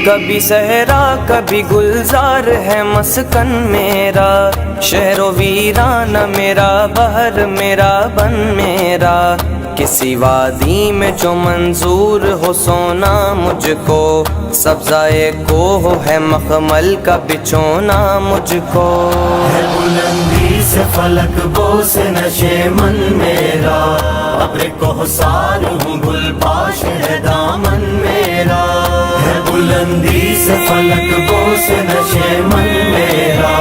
کبھی صحرا کبھی گلزار ہے مسکن میرا، شہر و ویرانہ میرا، بحر میرا، بن میرا، کسی وادی میں جو منظور ہو سونا مجھ کو، سبزائے کوہ ہے مخمل کا بچونا مجھ کو، ہے بلندی سے فلک بوس نشے من میرا، ابر کوثر ہوں گل پاش ہے دامن میرا، ہے بلندی سے فلک بوس نشے من میرا،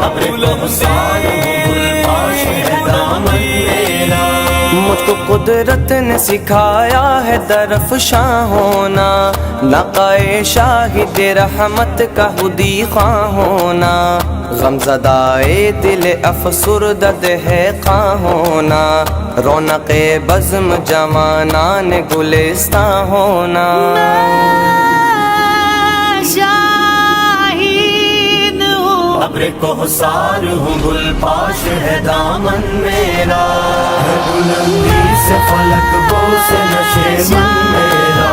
ابر کوثر ہوں گل پاش ہے دامن میرا، مجھ کو قدرت نے سکھایا ہے درفشاں ہونا، نقائے شاہد رحمت کا خودی خواہ ہونا، غمزدائے دل افسردہ ہے خواہ ہونا، رونق بزم جوانان گلستان ہونا، ابر کوثر ہوں گل پاش ہے دامن میرا، ہے بلندی سے فلک بوس نشے من میرا،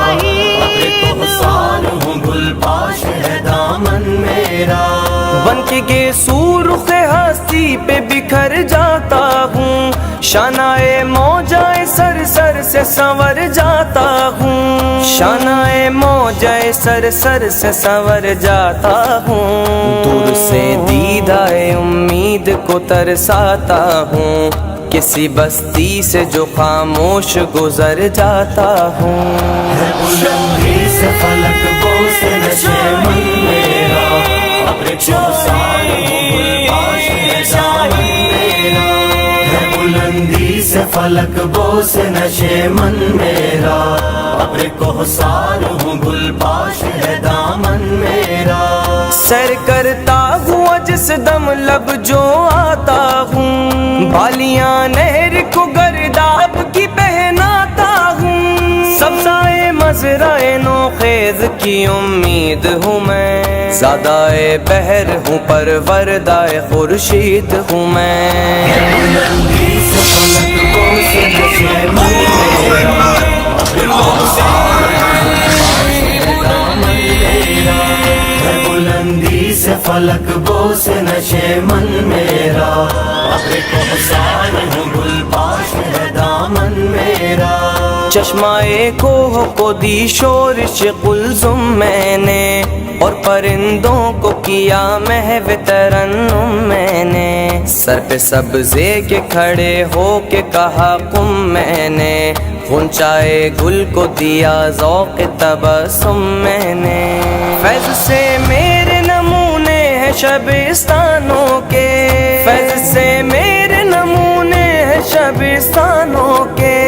ابر کوثر ہوں گل پاش ہے دامن میرا، بن کے گے سورخ ہستی پہ بکھر جاتا ہوں، شانائے موجائے سر سر سے سنور جاتا ہوں، شانائے موجائے سر سر سے سنور جاتا ہوں، دور سے دیدائے امید کو ترساتا ہوں، کسی بستی سے جو خاموش گزر جاتا ہوں، ہے بلندی سے فلک بوس نشے من میرا، ابر کوثر ہوں گل پاش ہے دامن میرا، ہے بلندی سے فلک بوس نشے من میرا، ابر کوثر ہوں گل پاش ہے دامن میرا، سیر کرتا ہوا جس دم لب جو آتا ہوں، بالیاں نہر کو گرداب کی پہناتا ہوں، سبزائے مزرعے نوخیز کی امید ہوں میں، زادائے بحر ہوں پروردائے خورشید ہوں میں، بلندی سے فلک بوس نشے من میرا، ابر کوثر ہے بلندی سے فلک بوس نشے من میرا، ابر کوثر ہوں گل پاش ہے دامن میرا، چشمائے کوہ کو دی شورش قلزم میں نے، اور پرندوں کو کیا محو ترنم میں نے، سر پہ سبزے کے کھڑے ہو کے کہا قم میں نے، غنچائے گل کو دیا ذوق تبسم میں نے، فیض سے میرے نمونے ہیں شبستانوں کے، فیض سے میرے نمونے ہیں شبستانوں کے،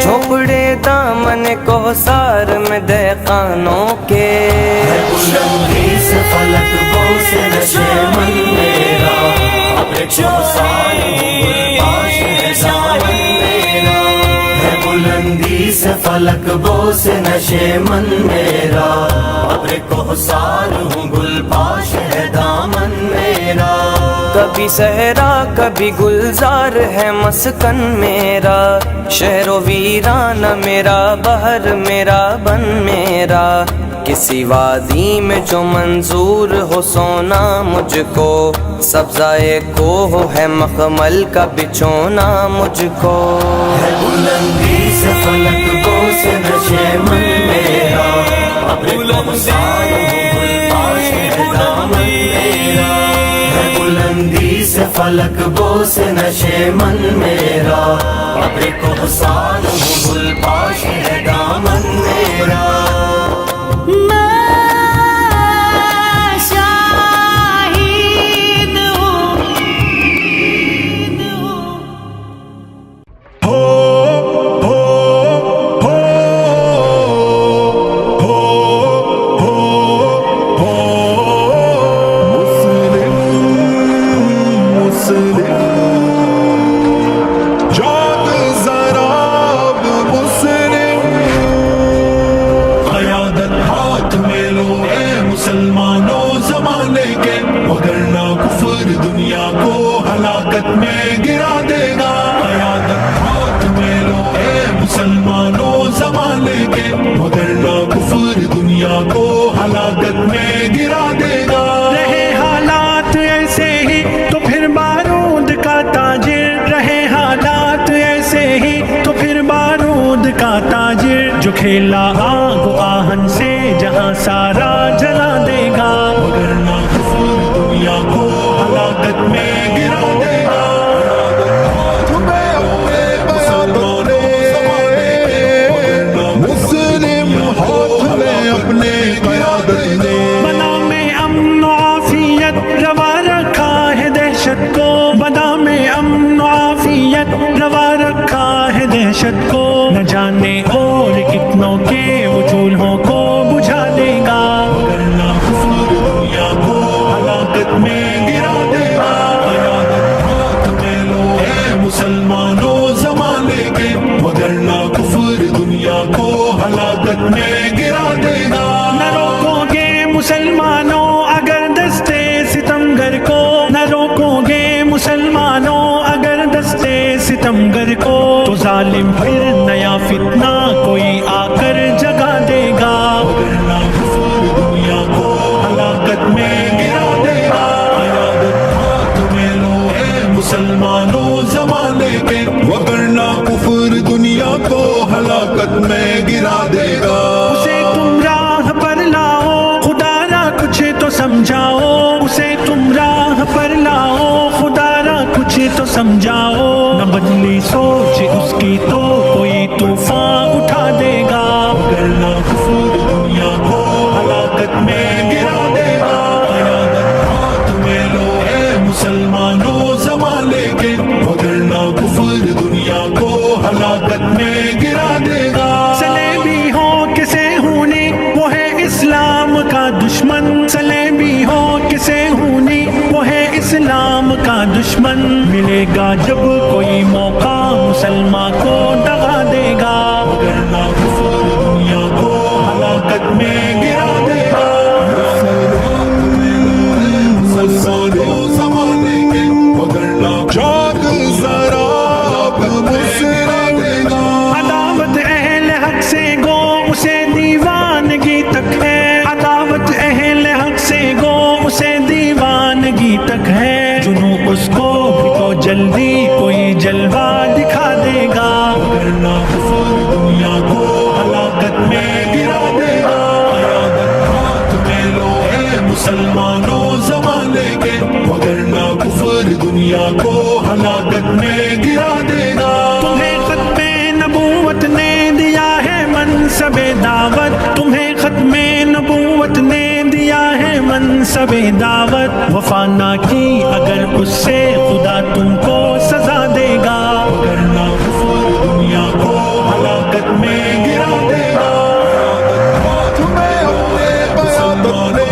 جھوپڑے دامن کوثر میں دہقانوں کے، ہے بلندی سے فلک بوس نشے من میرا، ابر کوثر ہوں گل پاش ہے دامن میرا، ہے بلندی سے فلک بوس نشے من میرا، ابر کوثر ہوں گل پاش ہے دامن میرا، کبھی صحرا کبھی گلزار ہے مسکن میرا، شہر و ویرانہ میرا، بحر میرا، بن میرا، کسی وادی میں جو منظور ہو سونا مجھ کو، سبزائے کوہ ہے مخمل کا بچونا مجھ کو، ہے بلندی سے فلک بوس نشے من میرا، ابر کوثر ہوں گل پاش ہے دامن میرا، ہے بلندی سے فلک بوس نشے من میرا، ابر کوثر ہوں گل پاش ہے دامن میرا، کھیلا آگ و آہن سے جہاں سارا جلا دے گا، وگرنہ کفر دنیا کو ہلاکت میں گرا دے گا۔ مسلم ہاتھ میں اپنے قیادت نے بنا میں امن و عافیت روا رکھا ہے دہشت کو، بنا میں امن و عافیت روا رکھا ہے دہشت کو، نہ جانے اور کتنوں کے وہ چولہوں کو بجھا دے گا، وگرنہ کفر دنیا کو ہلاکت میں گرا دے گا۔ قیادت ہاتھ میں لو اے مسلمانوں زمانے کے، وگرنہ کفر دنیا کو ہلاکت میں گرا دے گا۔ نہ روکو گے مسلمانوں اگر دستے ستمگر کو، نہ روکو گے مسلمانوں اگر دستے ستمگر کو، تو ظالم پھر نیا فتنہ کوئی آ کر جگا دے گا، وگرنہ کفر دنیا کو ہلاکت میں گرا دے گا۔ قیادت ہاتھ میں لو اے مسلمانوں زمانے کے، وگرنہ کفر دنیا کو ہلاکت میں گرا دے گا۔ اسے تم راہ پر لاؤ خدا را کچھ تو سمجھاؤ، اسے تم راہ پر لاؤ خدا را کچھ تو سمجھاؤ، نہ بدلی سوچ اس کی تو کوئی طوفان اٹھا دے گا، وگرنہ کفر دنیا کو ہلاکت میں گرا دے گا۔ قیادت ہاتھ میں لو اے مسلمانوں زمانے کے، وگرنہ کفر دنیا کو ہلاکت میں گرا دے گا۔ صلیبی ہو کسے ہونی وہ ہے اسلام کا دشمن، صلیبی ہو کسے ہونی وہ ہے اسلام کا دشمن، ملے گا جب کوئی موقع مسلمان کو دغا دے گا، وگرنہ کفر دنیا کو ہلاکت میں گرا دے گا۔ مسلمانوں زمانے کے، وگرنہ جاگ ذرا اب مسلم دے گا۔ عداوت اہل حق سے گو اسے دیوانگی تک ہے، عداوت اہل حق سے گو اسے دیوانگی تک ہے، جنوں اس کو بھی تو جلدی کوئی جلوہ دکھا دے گا، وگرنہ کفر دنیا کو ہلاکت میں گرا دے گا۔ قیادت ہاتھ میں لو اے مسلمانوں زمانے کے، وگرنہ کفر دنیا کو ہلاکت میں گرا دے گا۔ تمہیں ختم نبوت نے دیا ہے منصب دعوت، تمہیں ختم نبوت نے دیا ہے منصب دعوت، وفا نہ کی اگر اس سے خدا تم کو سزا دے گا، وگرنہ کفر دنیا کو ہلاکت میں گرا دے گا۔ ہاتھ میں اپنے قیادت نے،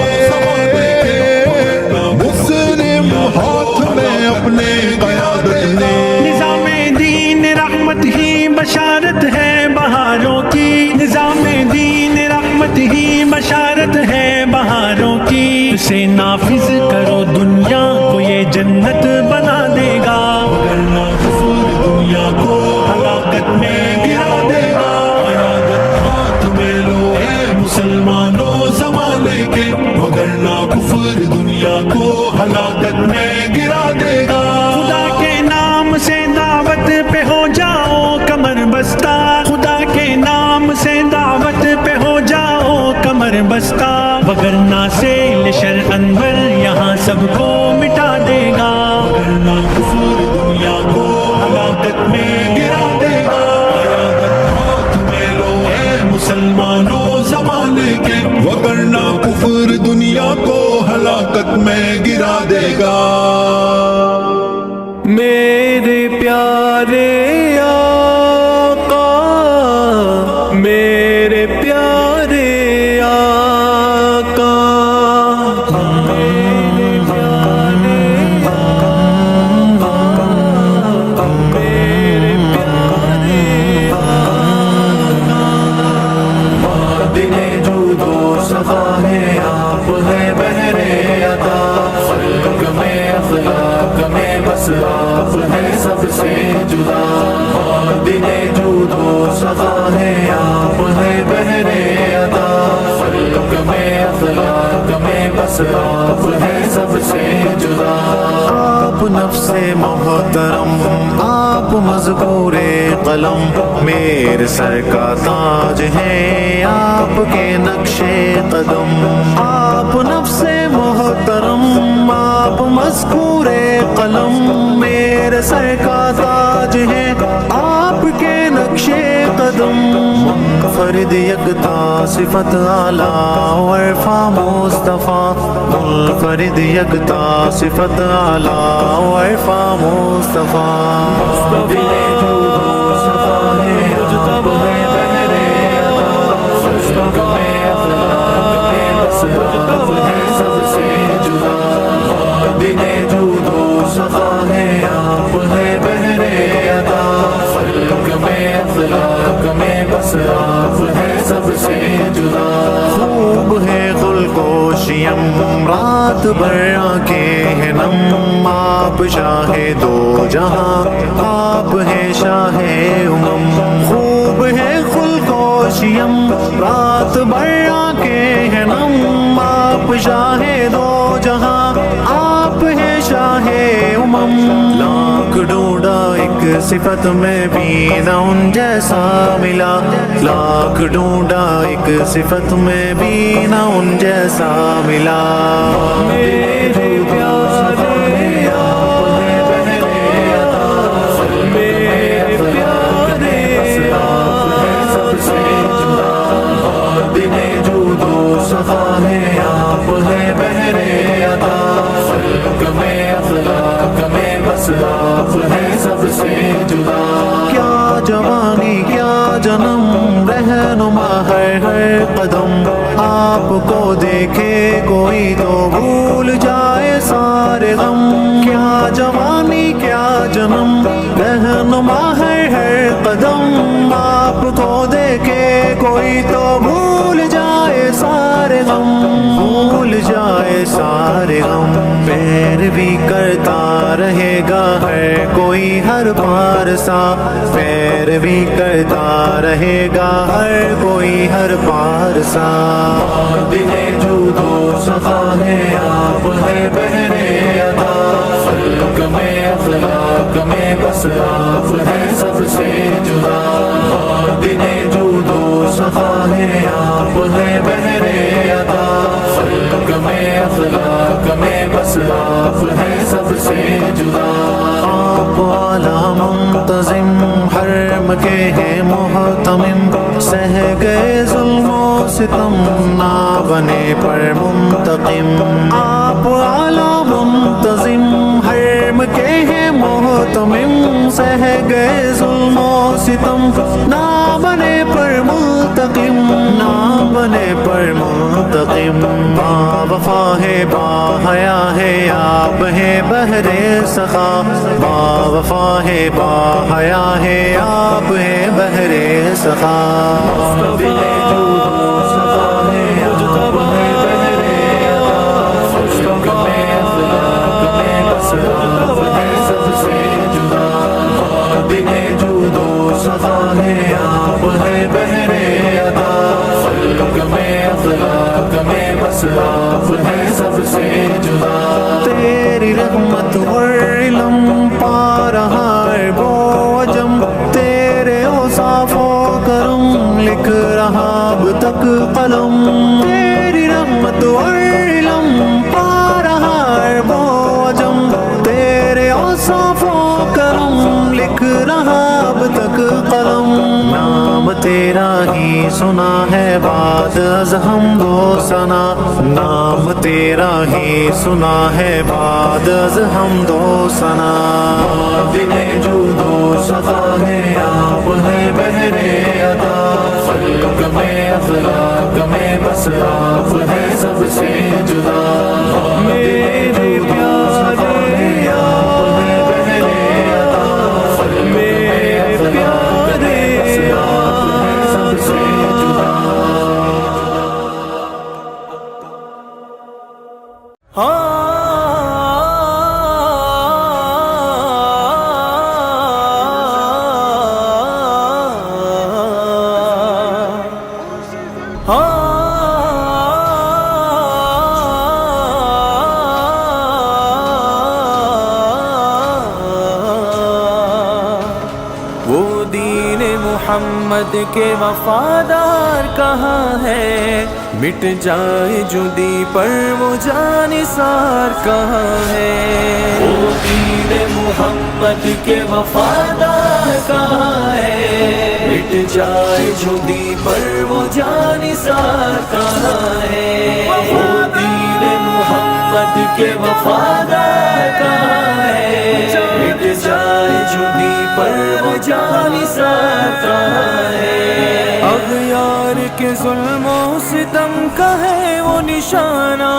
مسلم ہاتھ میں اپنے قیادت نے، نظام دین رحمت ہی بشارت ہے بہاروں کی، نظام دین رحمت ہی بشارت ہے بہاروں کی، اسے نافذ کرو دنیا کو یہ جنت بنا دے گا، وگرنہ کفر دنیا کو ہلاکت میں گرا دے گا۔ قیادت ہاتھ میں لو اے مسلمانوں زمانے کے، وگرنہ کفر دنیا کو ہلاکت میں گرا دے گا۔ خدا کے نام سے دعوت پہ ہو جاؤ کمر بستہ، خدا کے نام سے دعوت پہ ہو جاؤ کمر بستہ، وگرنہ سے لشر انور یہاں سب کو مٹا دے گا، وگرنہ کفر دنیا کو ہلاکت میں گرا دے گا۔ قیادت ہاتھ میں لو اے مسلمانوں زمانے کے، وگرنہ کفر دنیا کو ہلاکت میں گرا دے گا۔ میرے پیارے آقا، میرے پیارے آقا، میرے پیارے آقا، میرے پیارے آقا، دل جود و صفا ہے آپ ہے بہرے عطا، خلق میں اخلاق میں بس آپ ہے سب سے جدا، دل جود و صفا ہے آپ ہے بہرے عطا، خلق میں اخلاق میں بس آپ ہے سب سے جدا۔ آپ نفس محترم، آپ مذکور قلم، میرے سر کا تاج ہے آپ کے نقش قدم، آپ نفس محترم، آپ مذکور قلم، میرے سر کا تاج ہے آپ کے نقش قدم، منفرد یکتا صفت اعلیٰ و عرفاں مصطفیٰ، منفرد یکتا صفت اعلیٰ و عرفاں مصطفیٰ، خوب ہے خلق و شیم رات بھر آنکھیں ہیں نم، آپ شاہ دو جہاں، آپ ہے شاہ امم، خوب ہے خلق و شیم رات بھر آنکھیں ہیں نم، آپ شاہ دو جہاں، آپ ہے شاہ امم، لاکھ ڈھونڈا ایک صفت میں بھی نہ ان جیسا ملا، لاکھ ڈھونڈا ایک صفت میں بھی نہ ان جیسا ملا، میرے پیارے کیا جوانی کیا جنم، رہنما ہے ہر قدم، آپ کو دیکھے کوئی تو بھول جائے سارے غم، کیا جوانی کیا جنم، رہنما ہے ہر قدم، آپ کو دیکھے کوئی تو بھول جائے سارے غم، بھول جائے سارے غم، پیروی کرتا رہے گا ہر کوئی ہر پارسا، پیروی کرتا رہے گا ہر کوئی ہر پارسا، دل جود و صفا ہے آپ ہے بہرے عطا، خلق میں اخلاق میں بس آپ ہے سب سے جدا، دل جود و صفا ہے آپ ہے بہرے عطا، خلق میں اخلاق میں بس آپ ہے سب سے جدا، آپ اعلیٰ منتظم حرم کے ہیں محتمم، سہ گئے ظلم و ستم نہ بنے پر منتقم، آپ اعلیٰ منتظم حرم کے ہیں محتمم، سہ گئے ظلم و ستم نہ بنے پر منتقم، نہ بنے پر منتقم، با وفا ہے با حیا ہے آپ ہے بحرِ سخا، با وفا ہے با حیا ہے آپ ہے بحرِ سخا، تیری رحمت اور علم پا رہا ہے وہ عجم، تیرے اوصاف و کرم لکھ رہا اب تک قلم، تیری رحمت اور علم پا رہا ہے وہ عجم، تیرے اوصاف و کرم لکھ رہا اب تک قلم، نام تیرا ہی سنا ہے بعد از حمد و ثنا، نام تیرا ہی سنا ہے بعد از حمد و ثنا، دل جود و صفا ہے آپ ہے بحرِ عطا، خلق میں اخلاق میں بس آپ ہے سب سے جدا، میرے پیارے آپ ہے بحرِ عطا، میرے پیارے آپ ہے سب سے جدا، دین محمد کے وفادار کہاں ہے؟ مٹ جائے جدی پر وہ جانثار کہاں ہے؟ وہ دین محمد کے وفادار کہاں ہے؟ مٹ جائے جدی پر وہ جانثار کہاں ہے؟ وہ دین محمد کے وفادار کہاں ہے؟ مٹ جائے جدی پر وہ جانثار کہاں ہے؟ اغیار کے ظلم و ستم کا ہے وہ نشانہ،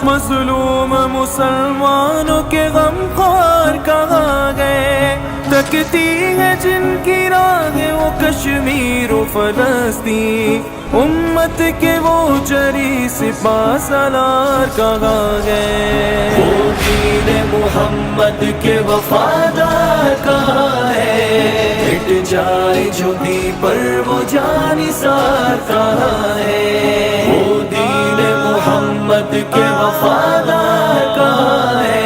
مظلوم مسلمانوں کے غم خوار کہاں گئے؟ تکتی ہے جن کی راہ وہ کشمیر و فلسطین، امت کے وہ جری سپاہ سالار کہاں گئے؟ وہ دین محمد کے وفادار کہاں ہے؟ مٹ جائے جدی پر وہ جانثار کہاں ہے؟ وہ دین محمد کے وفادار کہاں ہے؟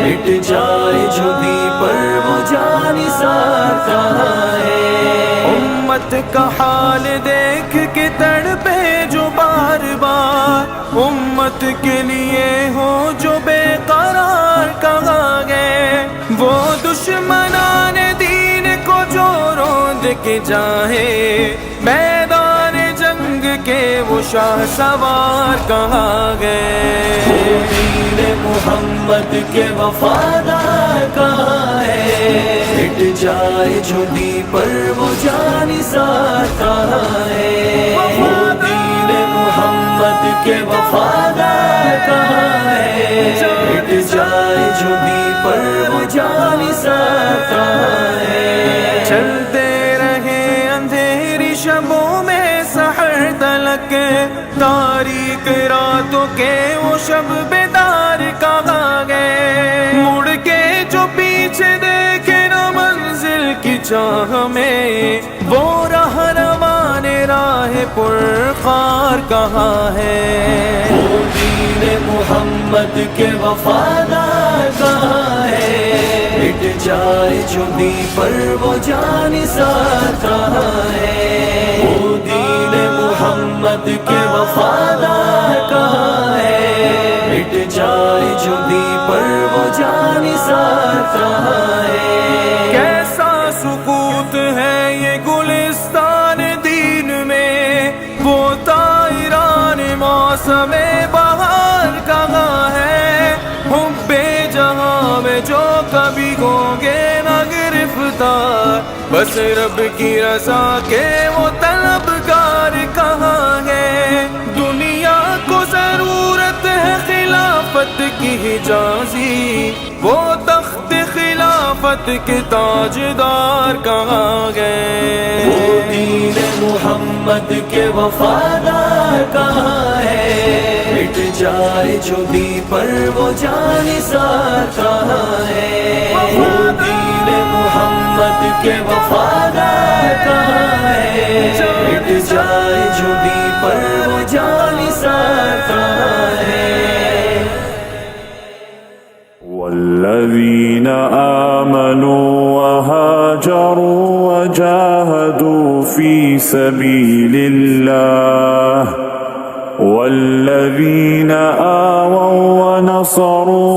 مٹ جائے جدی پر وہ جانثار کہاں ہے؟ امت کا حال دیکھ کے تڑپے جو بار بار، امت کے لیے ہو جو بے قرار کہاں گئے؟ وہ دشمنان دین کو جو روند کے جائے، میدان جنگ کے وہ شاہ سوار کہاں گئے؟ وہ دین محمد کے وفادار کہاں ہے؟ مٹ جائے جدی پر وہ جانثار کہاں ہے؟ وہ دین محمد کے وفادار کہاں ہے؟ مٹ جائے جدی پر وہ جانثار کہاں ہے؟ چلتے رہے اندھیری شبوں میں سحر تلک، تاریک راتوں کے وہ شب بیدار کہاں گئے؟ مڑ کے جو پیچھے دیکھے نہ منزل کی چاہ میں، وہ راہ روان راہ پرخار کہاں ہے؟ وہ دین محمد کے وفادار کہاں ہے؟ مٹ جائے جدی پر وہ جانثار کہاں ہے؟ وہ دین محمد کے وفادار کہاں ہے؟ مٹ جائے جدی پر وہ جانثار کہاں ہے؟ کیسا سکوت ہے یہ گلستان دین میں، وہ طائران موسم بہار کہاں ہے؟ حب جہاں میں جو کبھی ہوں گے نہ گرفتار، بس رب کی رضا کے وہ طلبگار کہاں گئے؟ دنیا کو ضرورت ہے خلافت کی حجازی، وہ تخت خلافت کے تاجدار کہاں گئے؟ وہ دین محمد کے وفادار کہاں ہے؟ مٹ جائے جدی پر وہ جانثار کہاں ہے؟ وہ دین محمد کے وفادار کہاں ہے؟ مٹ جائے جدی پر وہ جانثار کہاں ہے؟ والذين آمنوا وهاجروا وجاهدوا في سبيل الله والذين آووا ونصروا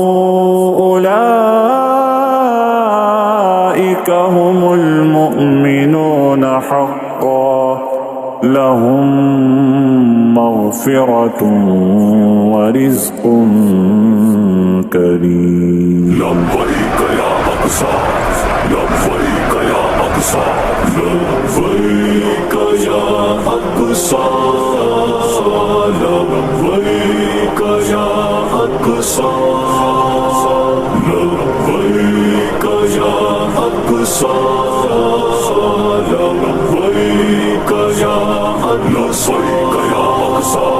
أولئك هم المؤمنون حقا لهم مغفرة ورزق كريم. لبيك يا أقصى لبيك يا أقصى لبيك يا أقصى لبيك يا أقصى لبيك يا أقصى لبيك يا أقصى.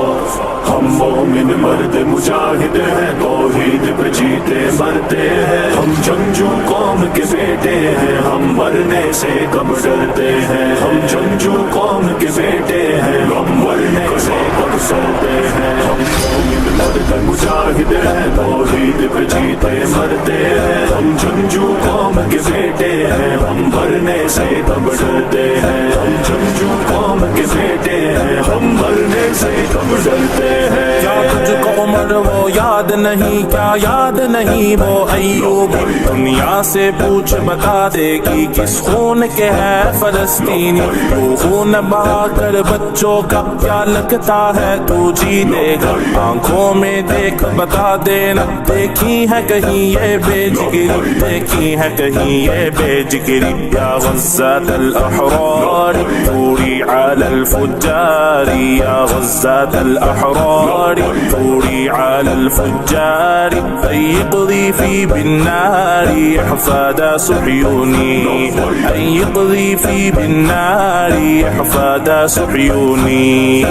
ہم مومن مرد مجاہد ہیں، توحید پہ جیتے مرتے ہیں، ہم جنگجو قوم کے بیٹے ہیں، ہم مرنے سے کب ڈرتے ہیں، ہم جنگجو قوم کے بیٹے ہیں، ہم مرنے سے کب ڈرتے ہیں، ہم مومن مرد مجاہد ہیں توحید پہ جیتے مرتے ہیں ہم جنگجو قوم کے بیٹے ہیں ہم مرنے سے تب ڈرتے ہیں ہم جنگجو قوم کے بیٹے ہیں ہم مرنے سے تب ڈرتے ہیں کیا تجھ کو عمر وہ یاد نہیں کیا یاد نہیں وہ ایوب دنیا سے پوچھ بتا دے کہ کس خون کے ہے فلسطینی وہ خون بہا کر بچوں کا کیا لگتا ہے تو جی دے گا آنکھوں میں دیکھ بتا دینا دیکھی ہے کہیں یہ بے جگری دیکھی ہے کہیں یہ بے جگری یا غزات الاحرار ثوری علی الفجار یا غزات الاحرار ثوری علی الفجار أن يقذف بالنار أحفاد صهيوني أن يقذف بالنار أحفاد صهيوني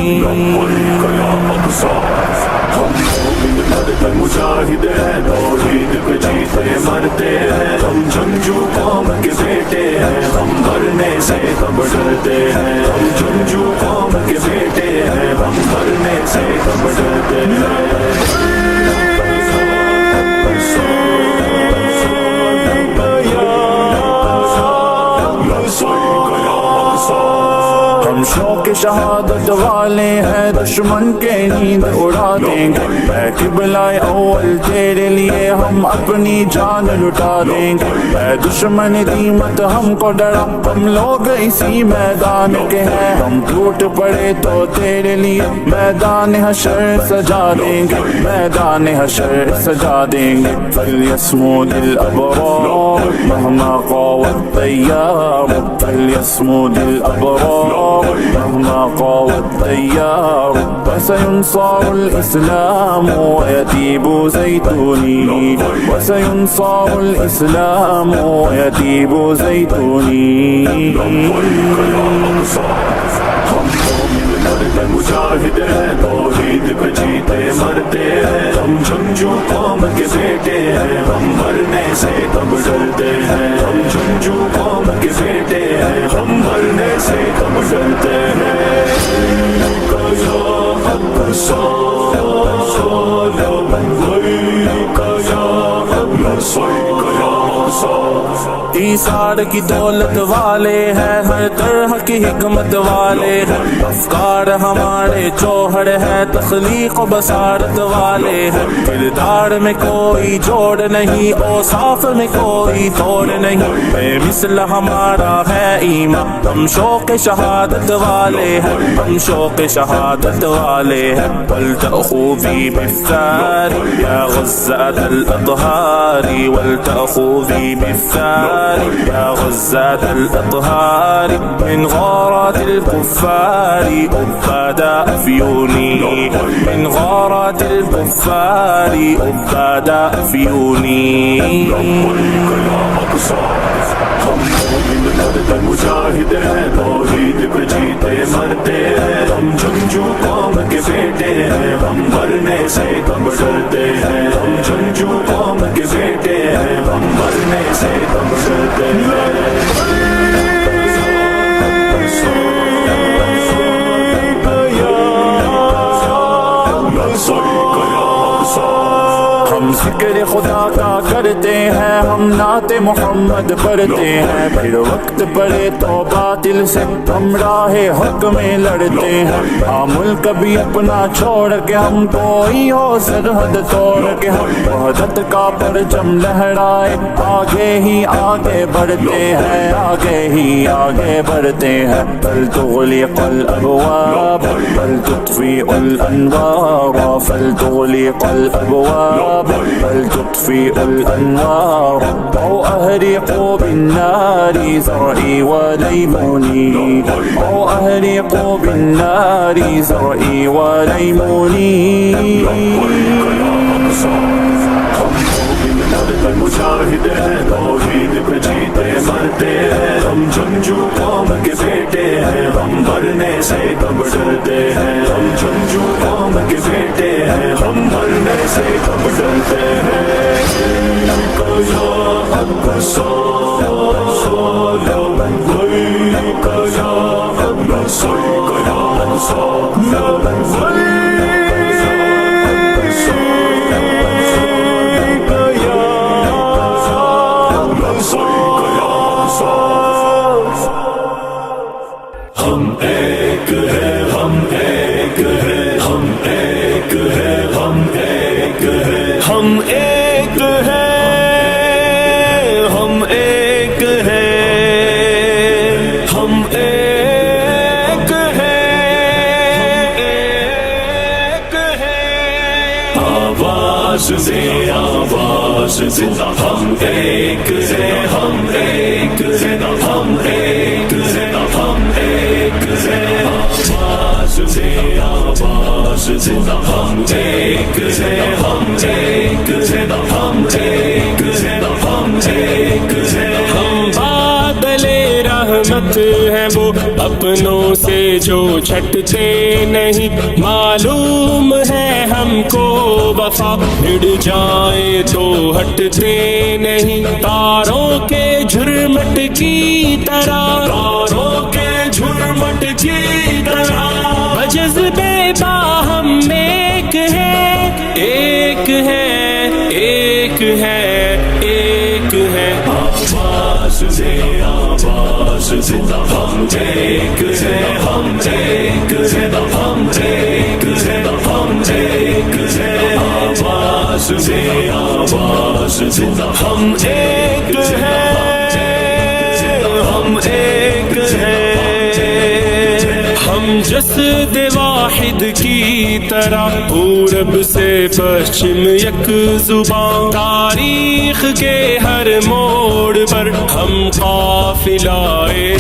مجاہد ہیں توحید پہ جیتے مرتے ہیں ہم جنگجو قوم کے بیٹے ہیں ہم مرنے سے تب ڈرتے ہیں ہم جنگجو قوم کے بیٹے ہیں ہم مرنے سے تب ڈرتے ہیں ہم شوق شہادت والے ہیں دشمن کے نیند اڑا دیں گے اے قبلہ اول تیرے لیے ہم اپنی جان لٹا دیں گے اے دشمن دی مت ہم کو ڈرا ہم لوگ اسی میدان کے ہیں ہم ٹوٹ پڑے تو تیرے لیے میدان حشر سجا دیں گے میدان حشر سجا دیں گے فلیسمود الابرار مہما قاوى التيار فليصمد الأبرار مهما قاوى التيار وسينصر الإسلام ويتيب زيتوني وسينصر الإسلام ويتيب زيتوني مجاہد ہیں توحید پہ جیتے مرتے ہیں ہم جنگجو قوم کے بیٹے ہیں ہم مرنے سے تب ڈرتے ہیں ہم جنگجو قوم کے بیٹے ہیں ہم مرنے سے تب ڈرتے ہیں ایثار کی دولت والے ہیں ہر طرح کی حکمت والے ہیں افکار ہمارے جوہر ہے تخلیق و بصارت والے ہیں کردار میں کوئی جوڑ نہیں اوصاف میں کوئی توڑ نہیں بے مثل ہمارا ہے ایمان ہم شوق شہادت والے ہیں ہم شوق شہادت والے ہیں ولتأخوا بی بالثار یا غزات الاطہار ولتأخوا بی بالثار يا غزات الأطهار من غارات الكفار أباد أفيوني من غارات الكفار أباد أفيوني مجاہد ہیں توحید پہ جیتے مرتے ہیں ہم جنگجو قوم کے بیٹے ہیں ہم مرنے سے تب ڈرتے ہیں ہم جنگجو قوم کے بیٹے ہیں ہم مرنے سے تب ڈرتے ہیں ہم ذکر خدا کا کرتے ہیں ہم نعت محمد پڑھتے ہیں پھر وقت پڑے تو باطل سے ہم راہ حق میں لڑتے ہیں ہاں ملک بھی اپنا چھوڑ کے ہم کوئی ہو سرحد توڑ کے ہم وحدت کا پرچم لہرائے آگے ہی آگے بڑھتے ہیں آگے ہی آگے بڑھتے ہیں فلتغلق الابواب فلتطفئ الانوار فلتغلق الابواب فلتطفئ الانوار او احرقوا بالنار زرعي وليموني او احرقوا بالنار زرعي وليموني مجاہد ہیں توحید پہ جیتے مرتے ہیں ہم جنگجو قوم کے بیٹے ہیں ہم مرنے سے تب ڈرتے ہیں ہم جنگجو قوم کے بیٹے ہیں ہم مرنے سے تب ڈرتے ہیں آواز دے آواز دے ہم ایک ہیں ہم ایک ہیں ہم ایک ہیں ہم ایک ہیں آواز دے آواز دے ہم ایک ہیں ہم ایک ہیں ہم ایک ہیں ہم ایک ہیں ہم بادل رحمت ہیں وہ اپنوں سے جو چھٹتے نہیں معلوم ہے ہم کو وفا بڑھ جائے تو ہٹتے نہیں تاروں کے جھرمٹ کی طرح تاروں کے جھرمٹ کی طرح بجذبے باہم ایک ہے ایک ہے ایک ہے ایک ہے آواز دے آواز دے ہم ایک ہیں ہم ایک ہیں ہم ایک ہیں ہم ایک ہیں آواز دے آواز دے ہم ایک ہیں ہم ایک ہیں ہم جسد واحد کی طرح پورب سے پشچم یک زبان تاریخ کے ہر موڑ پر ہم قافلہ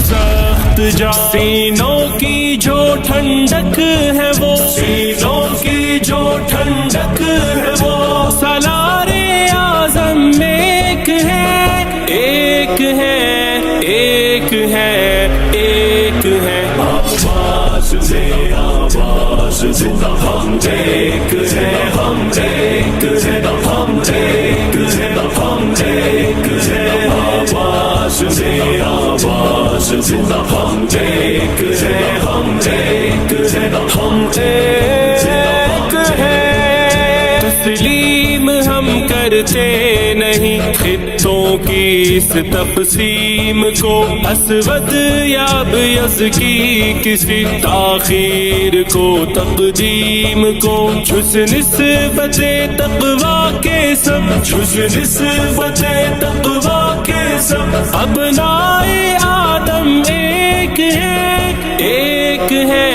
سخت جا سینوں کی جو ٹھنڈک ہے وہ سینوں کی جو ٹھنڈک ہے وہ سالار اعظم ایک ہے ایک ہے ایک ہے ایک ہے آواز دے آواز دے ہم ایک ہیں ہم ایک ہیں ہم ایک ہیں ہم ایک ہیں آواز دے آواز دے ہم ایک ہیں ہم ایک ہیں ہم ایک ہیں تسلیم ہم کرتے نہیں خطوں کی اس تقسیم کو اسود یا ابیض کی کسی تاخیر کو تقدیم کو جز نسبت تقویٰ کے سب جز نسبت تقویٰ کے سب ابنائے آدم ایک ہے ایک ہے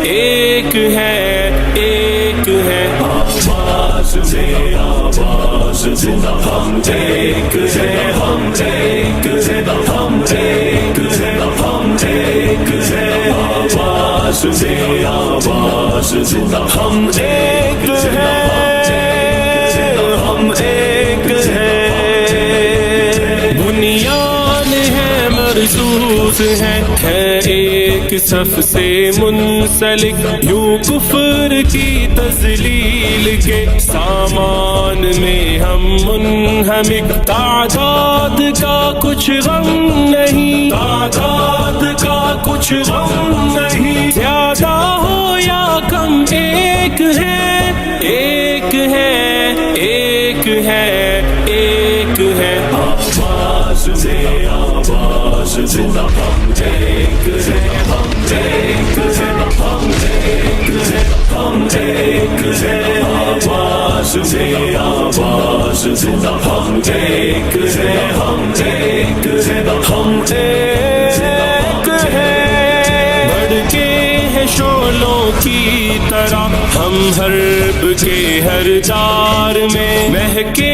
ایک ہے ایک ہے آواز دے آواز دے ہم ایک ہیں ہم ایک ہیں ہم ایک ہیں ہم ایک ہیں آواز دے آواز دے ہم ایک ہیں ہم ایک ہیں بنیاد ہے مرصوص ہے ایک صف سے منسلک یوں کفر کی تذلیل کے سامان میں ہم منہمک تعداد کا کچھ غم نہیں تعداد کا کچھ غم نہیں زیادہ ہو یا کم ایک ہے ایک ہے ایک ہے ایک ہے آواز دے آواز دے ہم ایک ہیں ہم ایک ہیں ہم ایک ہیں ہم ایک ہیں آواز دے آواز دے ہم ایک ہیں ہم ایک ہیں ہم ایک ہیں بڑھ کے ہے شعلوں کی طرح ہم حرب کے ہر دار میں مہکے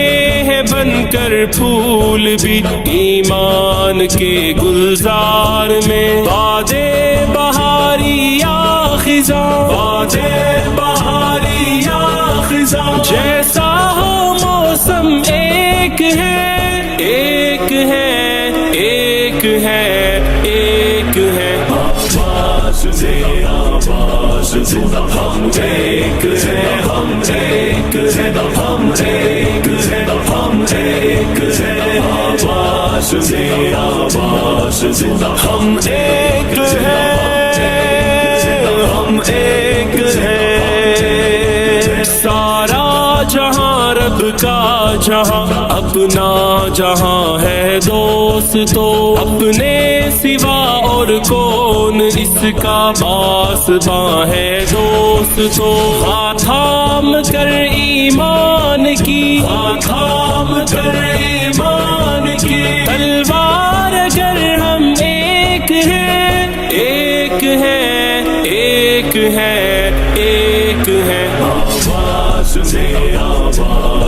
ہیں بن کر پھول بھی ایمان کے گلزار میں بادے بہاری یا خزاں بادے بہاری یا خزاں جیسا ہو موسم ایک ہے ایک ہے ایک ہے ایک ہے آواز دے آواز دے ہم ایک ہیں ہم ایک ہیں ہم ایک ہیں ہم ایک ہیں آواز دے آواز دے ہم ایک ہیں ہم ایک ہیں سارا جہاں رب کا جہاں اپنا جہاں ہے دوست تو اپنے سوا اور کون اس کا پاسباں ہے دوست تو ہاتھ تھام کر ایمان کی ہاتھ تھام کر ایمان کی تلوار اگر ہم ایک ہیں ایک ہے ایک ہے ایک ہے آواز دے آواز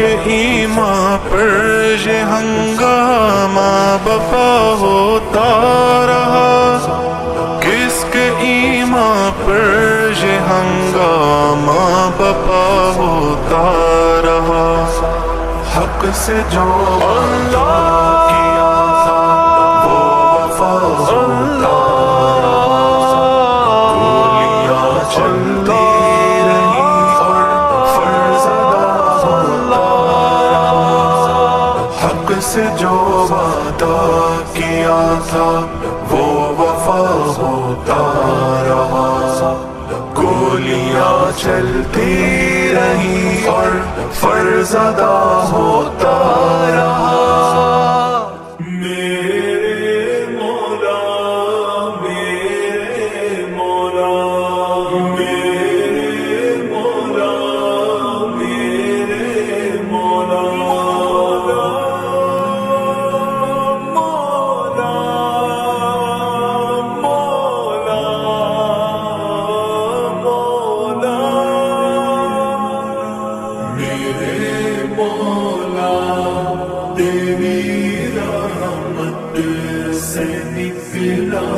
کے ایمان پر یہ ہنگامہ بپا ہوتا رہا، کس کے ایمان پر یہ ہنگامہ بپا ہوتا رہا، حق سے جو وعدہ کیا تھا وہ وفا ہوتا رہا، گولیاں چلتی رہی اور فرض ادا ہوتا رہا، حق سے جو وعدہ کیا تھا وہ وفا ہوتا رہا، گولیاں چلتی رہی اور فرض ادا ہوتا رہا۔ میرے مولا میرے مولا میرے مولا میرے مولا مولا مولا مولا میرے مولا، تیری رحمت سے نکلا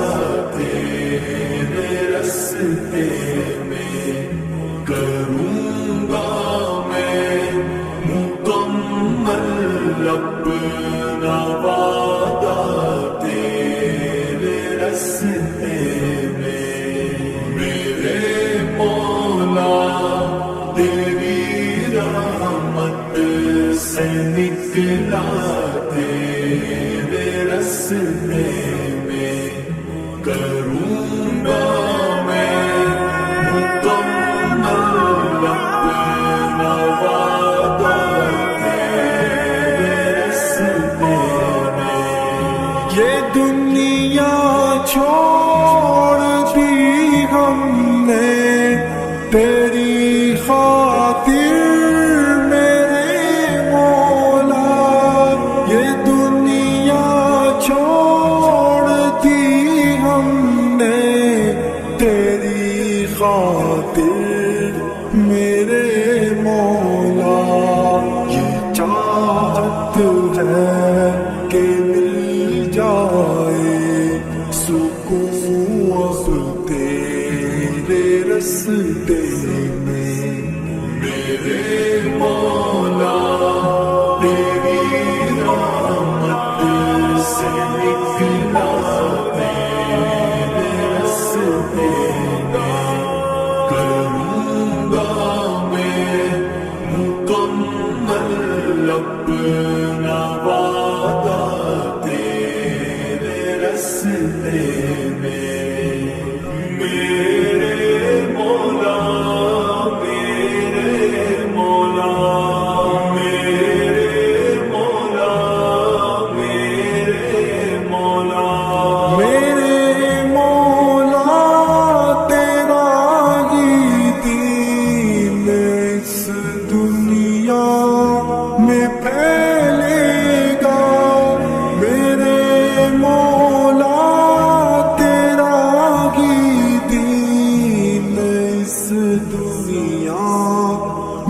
تیرے رستے میں، کروں گا میں مکمل اپنا وعدہ تیرے رستے میں، میرے مولا تیری رحمت سے نکلا تیرے رستے میں، کروں گا میں مکمل اپنا وعدہ تیرے رستے میں۔ یہ دنیا چھوڑ دی ہم نے تیری خاطر میرے مولا، یہ دنیا چھوڑ دی ہم نے تیری خاطر میرے مولا، یہ چاہت ہے کہ مل جائے سکون اب تیرے رستے میں، میرے مولا تیری رحمت سے نکلا تیرے رستے میں، کروں گا میں مکمل اپنا وعدہ تیرے رستے میں، میرے مولا میرے مولا میرے مولا میرے مولا میرے مولا تیرا ہی دین اس دنیا میں پھیلے گا، میرے مولا تیرا ہی دین اس دنیا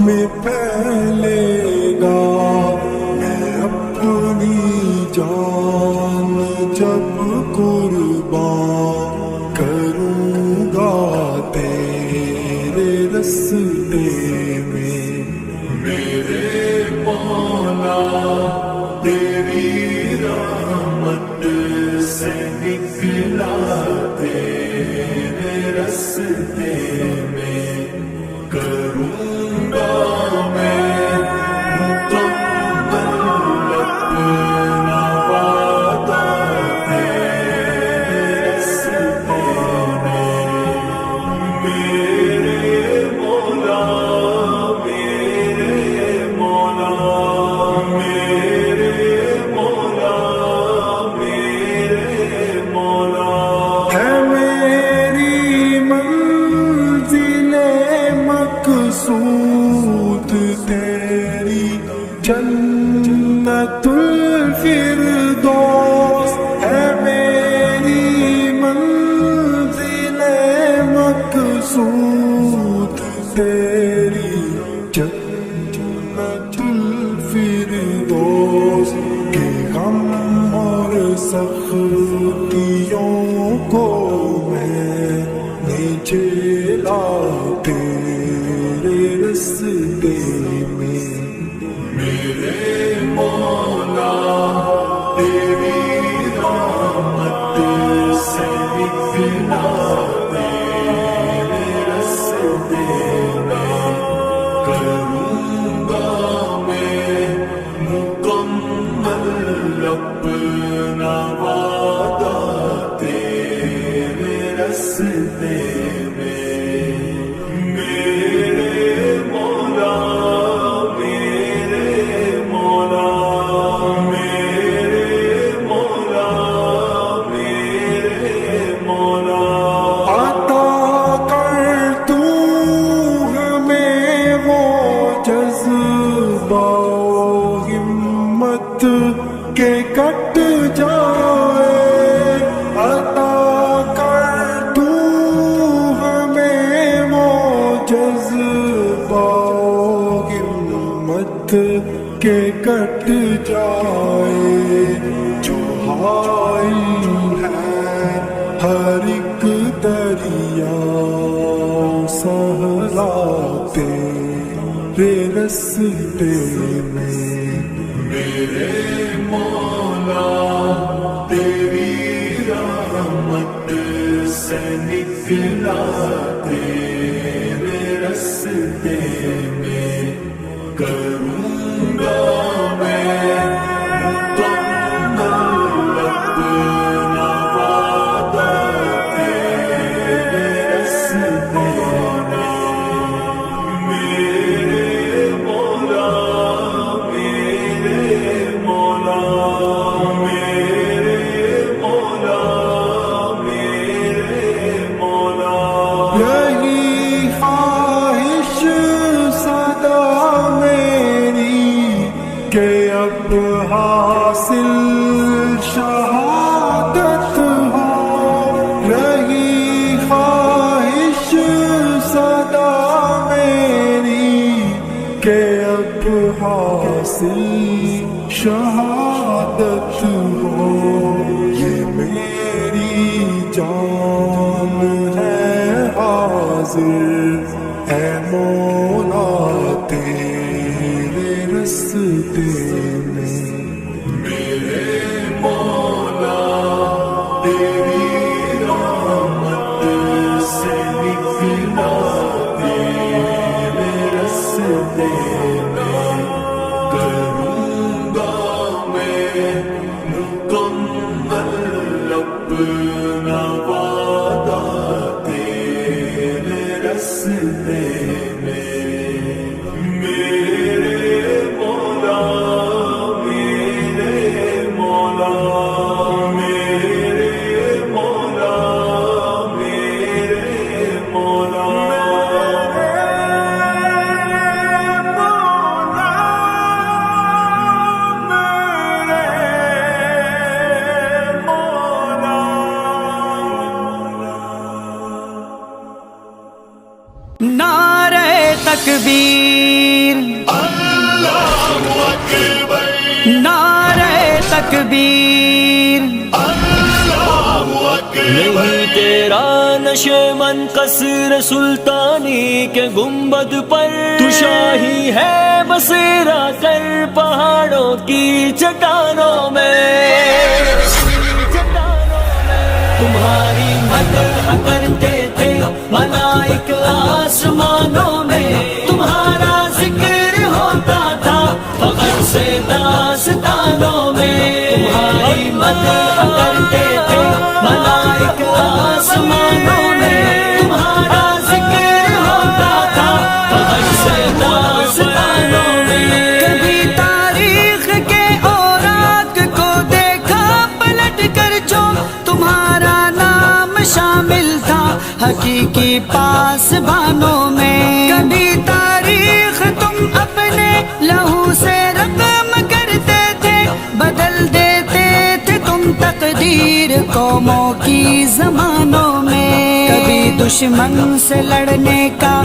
میں پھیلے گا، میں اپنی جان جب قربان کروں گا تیرے رستے میں، میرے مولا تیری رحمت سے نکلا تیرے رستے میں، کروں گا میں مکمل اپنا وعدہ تیرے رستے میں، میرے مولا میرے مولا میرے مولا میرے مولا ہے میری منزل مقصود تیری جنت الفردوس، ہے میری منزل مقصود تیری جنت الفردوس۔ کے کٹ جائے عطا کر تو ہمیں وہ جذبہ ہمت کے کٹ جائے جو حائل ہے ہر ایک دریا صحرا تیرے رستے میں میرے مولا تیری رحمت سے نکلا تیرے رستے میں کروں گا میں مکمل اپنا وعدہ تیرے رستے میں میرے مولا یہی خواہش صدا میری کہ اب حاصل شہادت ہو رہی خواہش صدا میری کہ اب حاصل شہادت ہو یہ میری جان ہے حاضر اے مولا تیرے رستے میں میرے مولا تیری رحمت سے نکلا تیرے رستے میں کروں گا میں مکمل اپنا وعدہ تیرے رستے میں میرے مولا میرے مولا میرے مولا میرے مولا نعرہ تکبیر اللہ اکبر نعرہ تکبیر اللہ اکبر نہیں تیرا نشیمن قصر سلطانی کے گنبد پر تو شاہی ہے بسیرا کر پہاڑوں کی چٹانوں میں تمہاری مدح کرتے تھے ملائک آسمانوں میں تمہارا ذکر ہوتا تھا فخر سے داستانوں میں تمہاری مدح کرتے تھے ملائک آسمانوں میں تمہارا ذکر ہوتا تھا فخر سے داستانوں میں کبھی تاریخ کے اوراق کو دیکھا پلٹ کر جو تمہارا نام شامل تھا حقیقی پاسبانوں میں کبھی تاریخ تم اپنے لہو سے رقم کرتے تھے بدل دیتے تھے تم تقدیر قوموں کی زمانوں میں کبھی دشمن سے لڑنے کا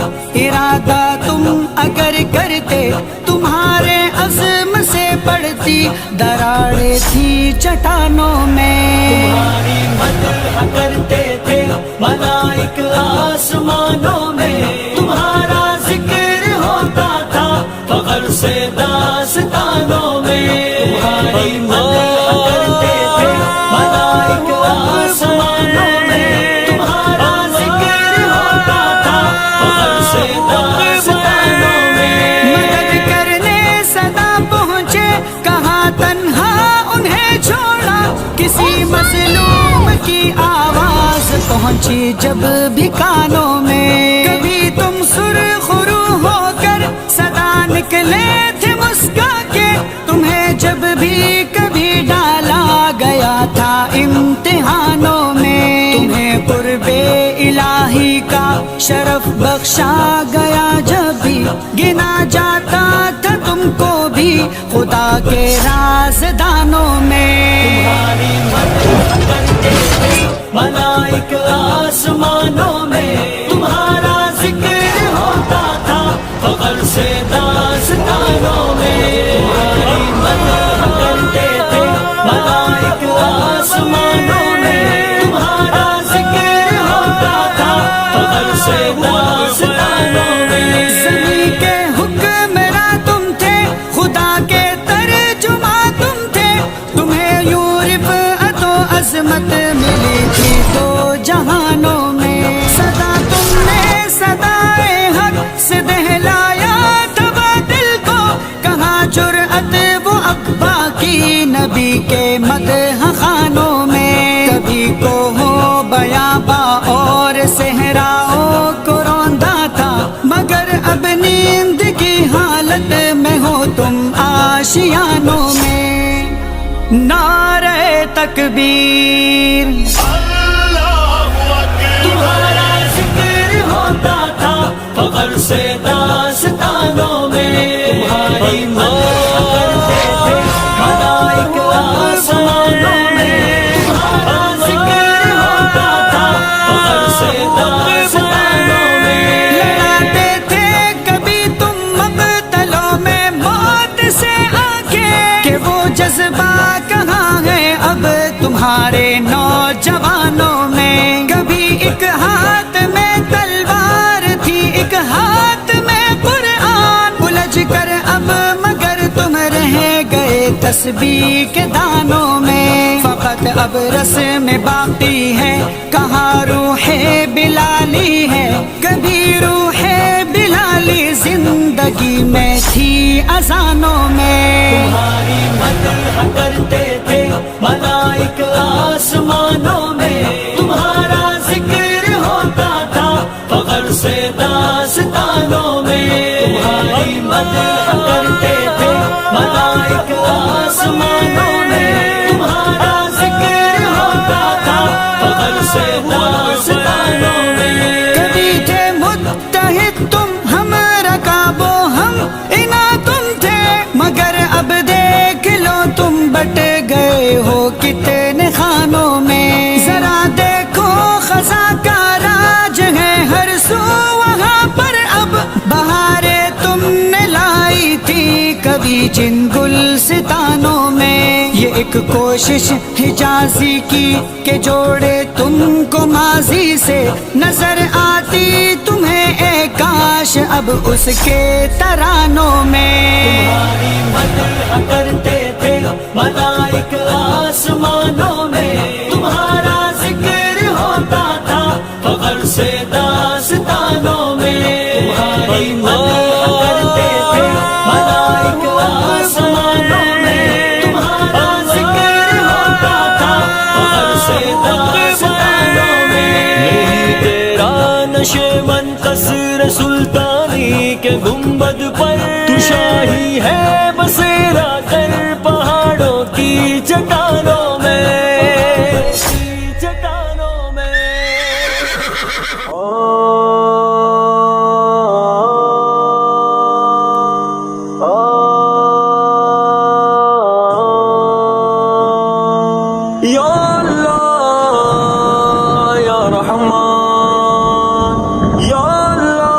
ارادہ تم اگر کرتے تمہارے عزم سے پڑتی دراڑیں تھی چٹانوں میں تمہاری مدح کرتے تھے ملائک آسمانوں میں تمہارا ذکر ہوتا تھا فخر سے داستانوں میں تمہاری مدح کرتے تھے ملائک آسمانوں میں تمہارا ذکر ہوتا تھا فخر سے داستانوں میں مدد کرنے صدا پہنچے کہاں تنہا انہیں چھوڑا کسی مظلوم کی آواز پہنچی جب بھی کانوں میں کبھی تم سرخرو ہو کر صدا نکلے تھے مسکا کے تمہیں جب بھی کبھی ڈالا گیا تھا امتحانوں میں تمہیں قرب الہی کا شرف بخشا گیا جب بھی گنا جاتا تھا تم کو بھی خدا خدا کے رازدانوں میں. تمہاری مدح کرتے تھے ملائک آسمانوں میں، تمہارا ذکر ہوتا تھا فخر سے داستانوں میں. تمہاری مدح کرتے تھے ملائک آسمانوں میں، تمہارا ذکر ہوتا تھا فخر سے داستانوں میں. زمین کے حکمراں تم تھے، خدا کے ترجمہ تم تھے، تمہیں یوں رفعت و عظمت ملی تھی دو جہانوں میں. صدا تم نے صدائے حق سے دہلایا تھا باطل کو، کہاں جرأت وہ اقبا کی نبی کے مدح خانوں میں. کبھی کو ہو بیابا اور صحراؤں کو روندا تھا، مگر اب نیند کی حالت میں ہو تم آشیانوں میں. نعرہ تکبیر. تمہارا ذکر ہوتا تھا فخر سے داستانوں میں. تمہاری مدح کرتے تھے ملائک آسمانوں میں، تمہارا ذکر ہوتا تھا فخر سے داستانوں میں. لڑاتے تھے کبھی تم مقتلوں میں موت سے آنکھیں، کہ وہ جذبہ کہاں ہے اب تمہارے نوجوانوں میں. کبھی ایک ہاتھ میں تلوار تھی، ایک ہاتھ میں قرآن، الجھ کر اب مگر تم رہ گئے تسبیح کے دانوں میں. فقط اب رسم باقی ہے، کہاں روح بلالی ہے. کبھی روح بلالی زندگی میں تھی اذانوں میں. تمہاری مدح کرتے تھے ملائک آسمانوں میں، تمہارا ذکر ہوتا تھا فخر سے داستانوں میں. تمہاری مدح کرتے تھے ملائک آسمانوں میں، تمہارا ذکر ہوتا تھا فخر سے داستانوں میں. کبھی تھے متحد تم، ہم رکاب و ہم انا تم تھے، مگر اب دیکھ لو تم بٹ گئے ہو کتنے خانوں میں. ذرا دیکھو خزاں کا راج ہے ہر سو وہاں پر، اب بہاریں تم نے لائی تھی کبھی جن گلستانوں میں. یہ ایک کوشش حجازی کی کہ جوڑے تم کو ماضی سے، نظر آتی تمہیں اے کاش اب اس کے ترانوں میں. تمہاری مدح کرتے تھے ملائک آسمانوں میں، تمہارا ذکر ہوتا تھا فخر سے داستانوں میں. تمہاری مدح کرتے تھے ملائک آسمانوں میں، تمہارا ذکر ہوتا تھا فخر سے داستانوں میں. نہیں تیرا نشیمن قصر سلطانی کے گنبد پر، تو شاہی ہے بسیرا کر پہاڑوں کی چٹانوں میں، چٹانوں میں. یا اللہ یا رحمان، یا اللہ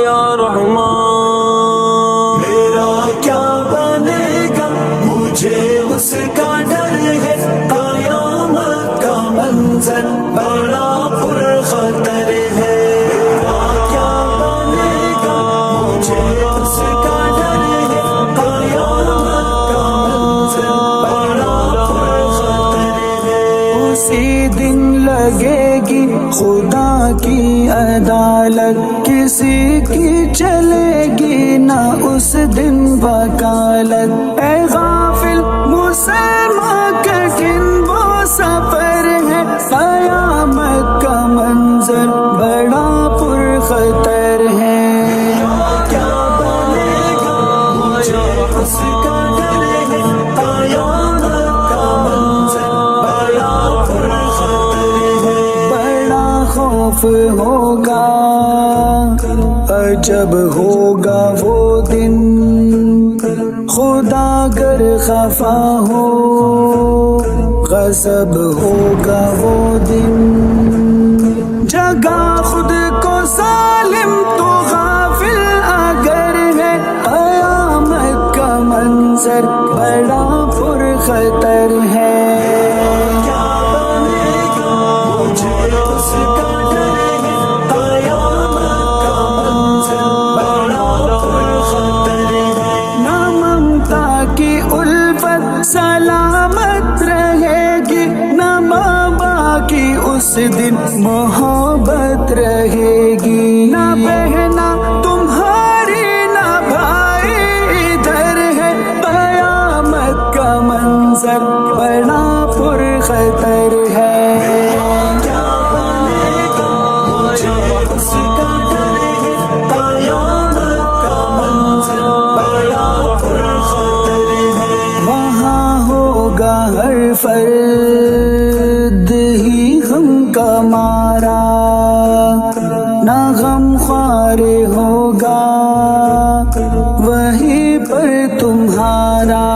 یا رحمان. میرا کیا بنے گا مجھے اس کا ڈر ہے، قیامت کا منظر بڑا پرخطر ہے. میرا کیا بنے گا مجھے اس کا ڈر ہے، قیامت کا منظر بڑا پرخطر ہے. اسی دن لگے گی خدا کی عدالت، کسی کی چلے گی نہ اس دن وکالت. اے غافل مسلمان کا کن وہ سفر ہے، قیامت کا منظر بڑا پرخطر ہے. کیا بنے گا مجھے اس کا ڈر ہے، قیامت کا منظر بڑا پرخطر ہے. بڑا خوف ہوگا، عجب ہوگا وہ دن، خدا گر خفا ہو غضب ہوگا وہ دن، جگہ خود کو ظالم تو غافل اگر ہے، قیامت کا منظر بڑا پرخطر ہے۔ سلامت رہے گی نہ ماں باپ کی اس دن محبت رہے گی، نہ بہنا تمہاری نہ بھائی ادھر ہے، قیامت کا منظر بڑا پرخطر ہے۔ ہر فرد ہی غم کا مارا، نہ غم خوار ہوگا وہیں پر تمہارا،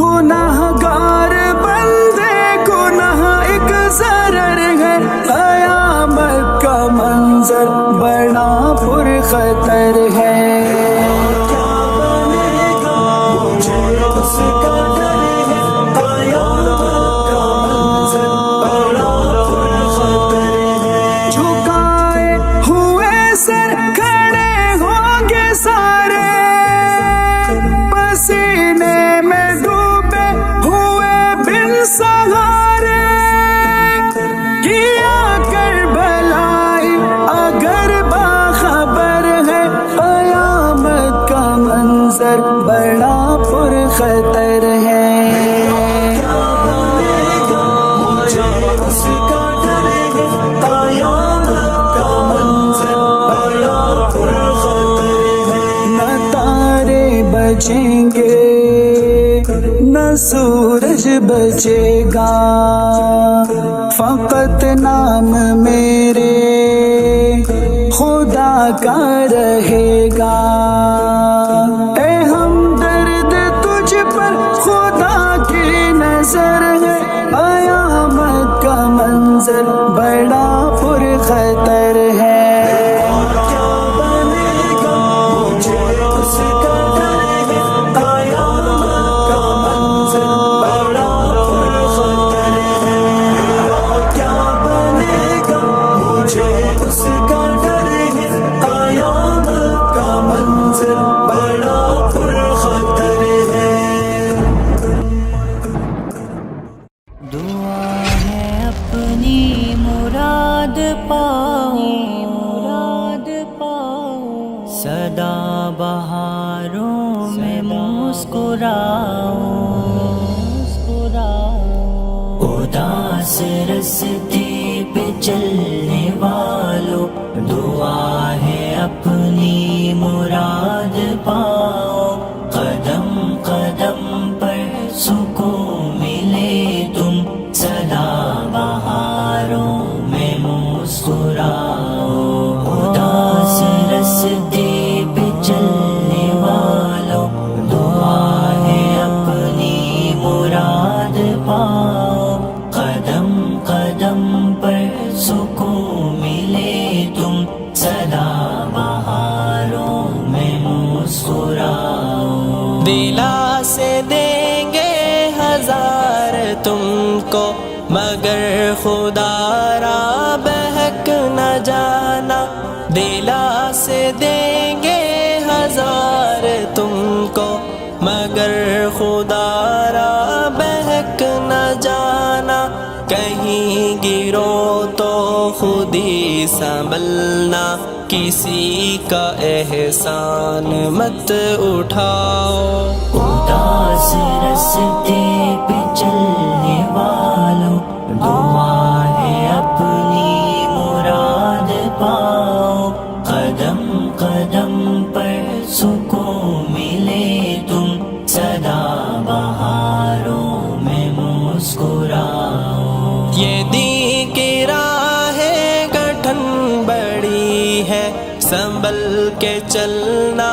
گناہ گار بندے گناہ ایک ضرر ہے، قیامت کا منظر بڑا پرخطر ہے۔ بڑا پرخطر ہے۔ نہ تارے بچیں گے نہ سورج بچے گا، فقط نام میرے خدا کا رہے گا۔ اے ہمدرد تجھ پر خدا کی نظر ہے، قیامت کا منظر بڑا پرخطر ہے۔ سدا بہاروں میں مسکراؤ، اداس رستے پہ چلنے والوں، دعا ہے اپنی مراد پاؤ، قدم قدم پر سکون ملے تم، سدا بہاروں میں مسکراؤ، اداس رستے پہ چلنے والوں، دعا ہے اپنی مراد پاؤ، قدم قدم پر سکون ملے تم، سدا بہاروں میں مسکراؤ، دلا سے دیں گے ہزار تم کو، مگر خدا را بہک نہ جانا، دلا سے دیں گے ہزار تم کو، مگر خدا را بہک نہ جانا، کہیں گرو تو خود ہی سنبھلنا، کسی کا احسان مت اٹھاؤ، اداس رستے پہ چلنے والوں، دعا ہے اپنی مراد پاؤ، قدم قدم پر سکون ملے تم، سدا بہاروں میں مسکراؤ، یہ دین کی راہ ہے گٹھن بڑی ہے، سنبھل کے چلنا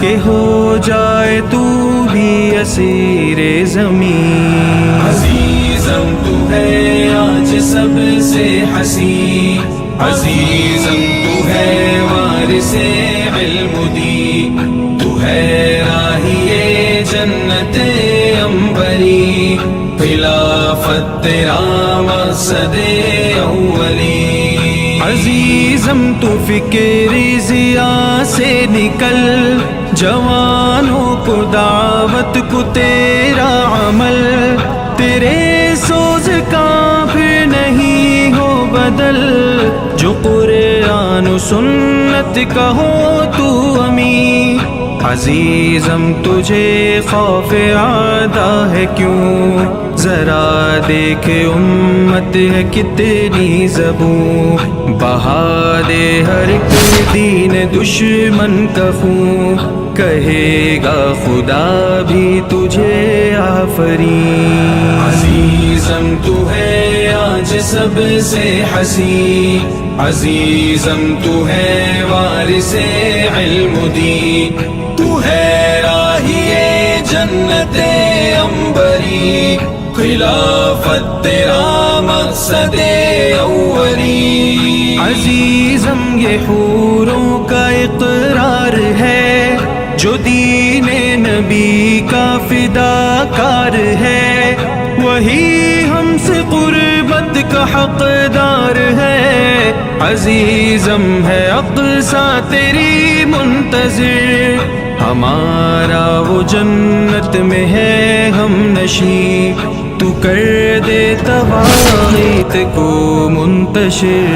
کہ ہو جائے تو بھی اسیر زمین. عزیزم تو ہے آج سب سے حسین، عزیزم تو ہے وارث علم دی، تو ہے راہی جنت عنبری، خلافت تیرا مقصد اولی. عزیزم تو فکر ضیاء سے نکل، جوانوں کو دعوت کو تیرا عمل، تیرے سوز کا پھر نہیں ہو بدل، جو قرآن و سنت کا ہو تو امی. عزیزم تجھے خوف آدھا ہے کیوں، ذرا دیکھ امت ہے کتنی زبوں، بہا دے ہر ایک دین دشمن کا خون، کہے گا خدا بھی تجھے آفرین. عزیزم تو ہے آج سب سے حسین، عزیزم تو ہے وارث علم دی، تو ہے راہی جنت عنبری، خلافت تیرا مقصد اولی. عزیزم یہ حوروں کا اقرار ہے، جو دین نبی کا فداکار ہے، وہی ہم سے قربت کا حقدار ہے. عزیزم ہے اقصیٰ تیری منتظر، ہمارا وہ جنت میں ہے ہم نشیں، تو کر دے تواغیت کو منتشر.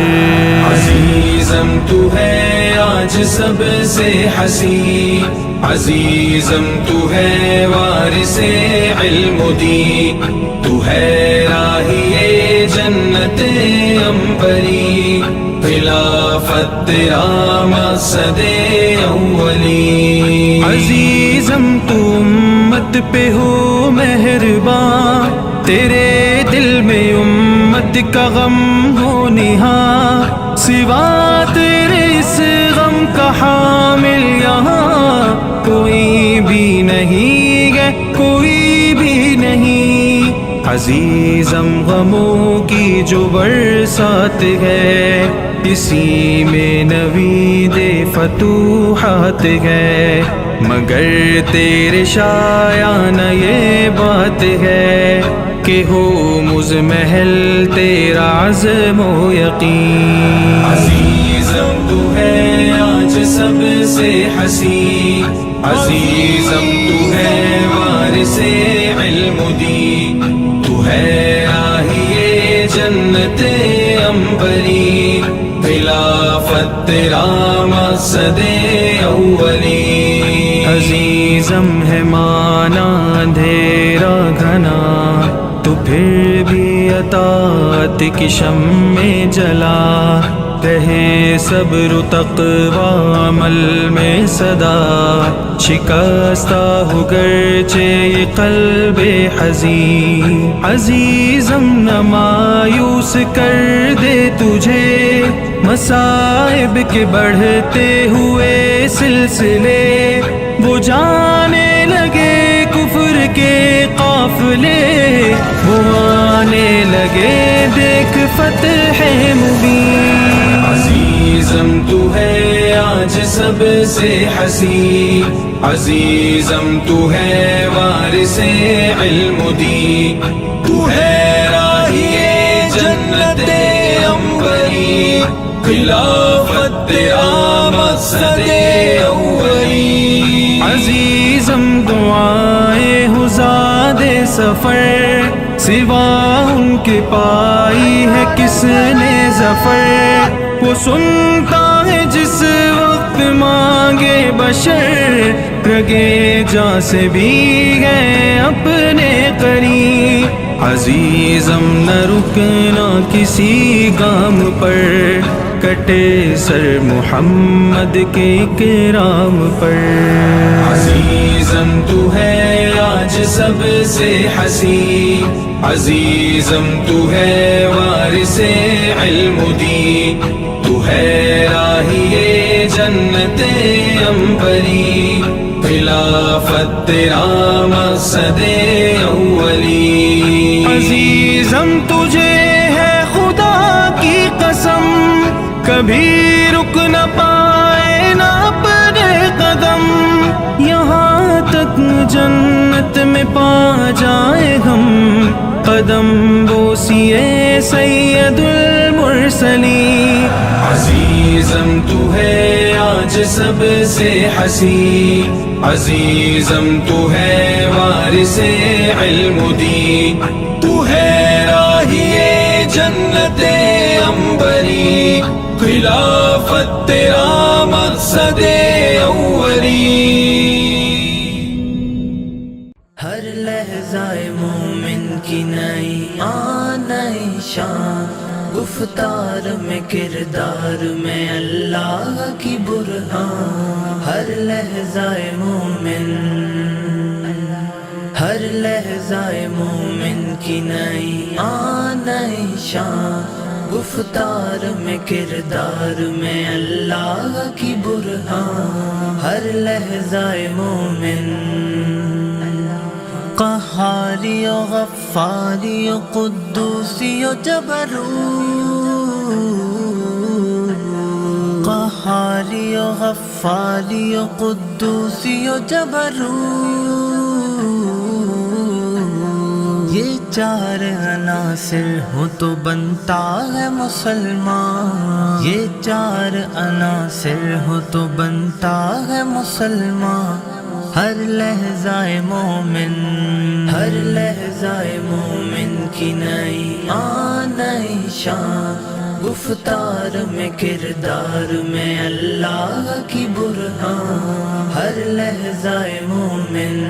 عزیزم تو ہے آج سب سے حسین، عزیزم تو ہے وارث علم دی، تو ہے راہی جنت عنبری، خلافت تیرا مقصد اولی. عزیزم تو امت پہ ہو مہربان، تیرے دل میں امت کا غم ہو نہاں، سوا تیرے اس غم کا حامل یہاں کوئی بھی نہیں ہے، کوئی بھی نہیں. عزیزم غموں کی جو برسات ہے، اسی میں نوید فتوحات ہے، مگر تیرے شایانہ یہ بات ہے کہ ہو مزمحل تیرا عزم و یقین. عزیزم تو ہے آج سب سے حسین، عزیزم تو ہے وارث علم دی، تو ہے راہی جنت عنبری، خلافت تیرا مقصد اولی. عزیزم ہے مانا اندھیرا گھنا، تو پھر بھی اطاعت کی شمع جلا، رہے صبر و تقوی عمل میں صدا، شکستہ ہو گرچہ یہ قلب حزین. عزیزم نہ مایوس کر دے تجھے مصائب کے بڑھتے ہوئے سلسلے، وہ جانے لگے کفر کے قافلے، وہ آنے لگے دیکھ فتح مبین. عزیزم تو ہے آج سب سے حسین، عزیزم تو ہے وارث علم دی، تو ہے راہی جنت عنبری، خلافت تیرا مقصد اولی. عزیزم دعائیں ہو زاد سفر، سوا ان کے پائی ہے کس نے ظفر، وہ سنتا ہے جس وقت مانگے بشر، رگے جاں سے بھی گئے اپنے قریب. عزیزم نہ رکنا کسی گام پر، کٹے سر محمد کے کرام پر. عزیزم تو ہے آج سب سے حسین، عزیزم تو ہے وارث علم دی، تو ہے راہی جنت عنبری، خلافت تیرا مقصد اولی عزیزم تجھے ہے خدا کی قسم کبھی رک نہ پائے نہ اپنے قدم یہاں تک جنت میں پا جائے ہم قدم بوسیے سید المرسلین عزیزم تو ہے آج سب سے حسین عزیزم تو ہے وارث علم دین تو ہے راہی جنت عنبری خلافت تیرا مقصد اولی ہر لحظہ مومن کی نئی نئی شان گفتار میں کردار میں اللہ کی برہان ہر لحظہ مومن ہر لحظہ مومن کی نئی نئی شان گفتار میں کردار میں اللہ کی برہان ہر لحظہ مومن قہاری و غفاری و قدوسی و جبروت قہاری و غفاری و قدوسی و جبروت یہ چار عناصر ہو تو بنتا ہے مسلمان یہ چار عناصر ہو تو بنتا ہے مسلمان ہر لحظہ مومن ہر لحظہ مومن کی نئی نئی شان گفتار میں کردار میں اللہ کی برہان ہر لحظہ مومن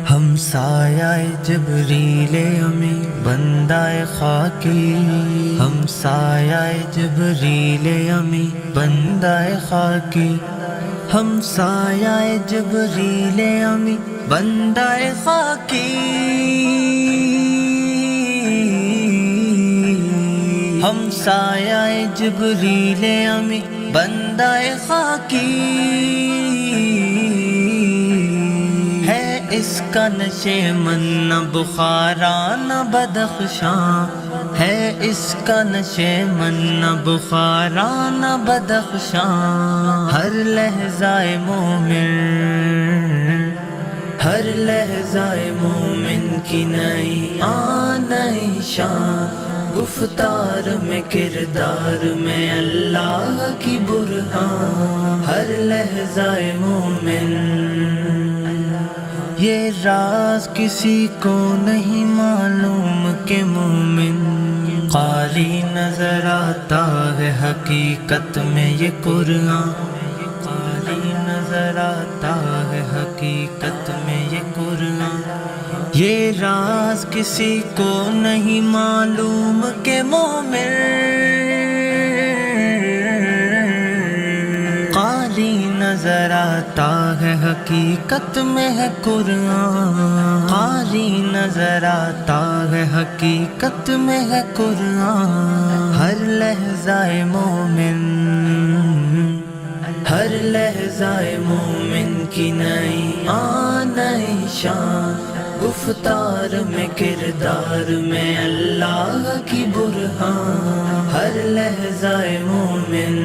ہم سایہ جبریل امی بندہ خاکی ہم سایہ جبریل امی بندہ خاکی ہم سایہ جبریل امی بندہ خاکی ہم سایہ جبریل امی بندہ خاکی ہے اس کا نشے من نہ بخارا نہ بدخشاں ہے اس کا نشے من نہ بخارا نہ بدخشاں ہر لحظہ مومن ہر لحظہ مومن کی نئی نئی شان گفتار میں کردار میں اللہ کی برہان ہر لحظہ مومن یہ راز کسی کو نہیں معلوم کہ مومن قاری نظر آتا ہے حقیقت میں یہ قرآن قاری نظر آتا ہے حقیقت میں یہ قرآن یہ راز کسی کو نہیں معلوم کہ مومن قاری نظر آتا ہے حقیقت میں ہے قرآن قاری نظر آتا ہے حقیقت میں ہے قرآن ہر لحظہ مومن ہر لحظہ مومن کی نئی نئی شان گفتار میں کردار میں اللہ کی برہان ہر لحظہ مومن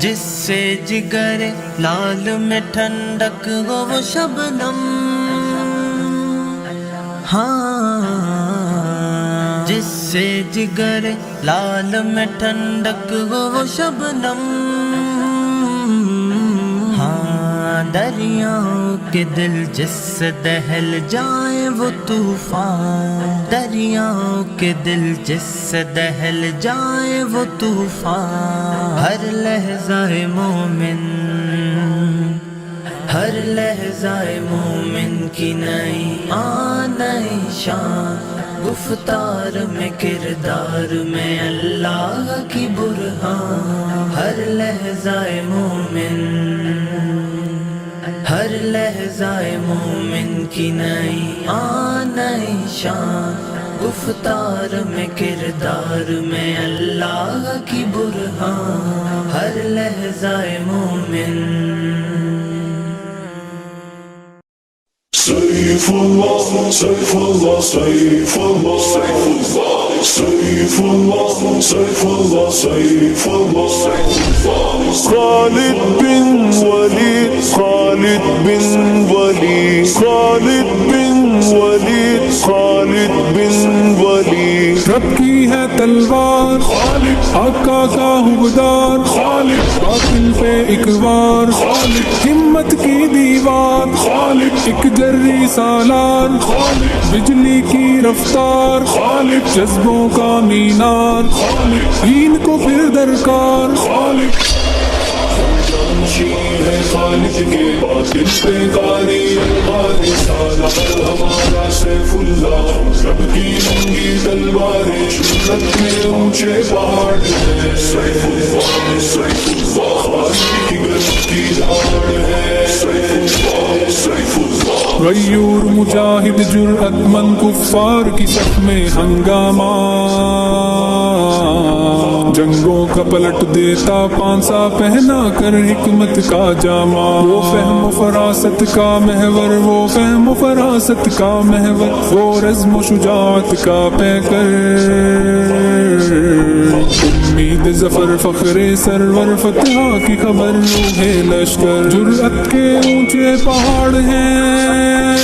جس سے جگر لال میں ٹھنڈک ہو وہ شبنم ہاں جس سے جگر لال میں ٹھنڈک ہو وہ شبنم ہاں دریاؤں کے دل جس سے دہل جائے وہ طوفان دریاؤں کے دل جس سے دہل جائے وہ طوفان ہر لحظہ مومن ہر لحظہ مومن کی نئی نئی شان گفتار میں کردار میں اللہ کی برہان ہر لحظہ مومن ہر لحظہ مومن کی نئی نئی شان گفتار میں کردار میں اللہ کی برہان ہر لحظہ مومن سيف الله سيف الله سيف الله سيف الله سيف الله سيف الله سيف الله خالد بن وليد خالد بن وليد خالد بن وليد خالد بن وليد رب کی ہے تلوار خالد آقا کا حبدار خالد باطل پہ ایک وار خالد ہمت کی دیوار خالد ایک جری سالار خالد بجلی کی رفتار خالد جذبوں کا مینار خالد دین کو پھر درکار خالد ہے خالد کے باطل پہ قاری القاری سالار ہمارا سیف اللہ رب کی ننگی تلواریں شدت میں اونچے پہاڑ ہیں سیف اللہ سیف اللہ خالد کی گرج کی دھاڑ ہے سیف اللہ سیف اللہ غیور مجاہد جرأت مند کفار کی صف میں ہنگامہ جنگوں کا پلٹ دیتا پانسا پہنا کر حکمت کا جامہ وہ فہم و فراست کا محور وہ فہم و فراست کا محور وہ رزم و شجاعت کا پیکر امید ظفر فخر سرور فتح کی خبر روح لشکر جرأت کے اونچے پہاڑ ہیں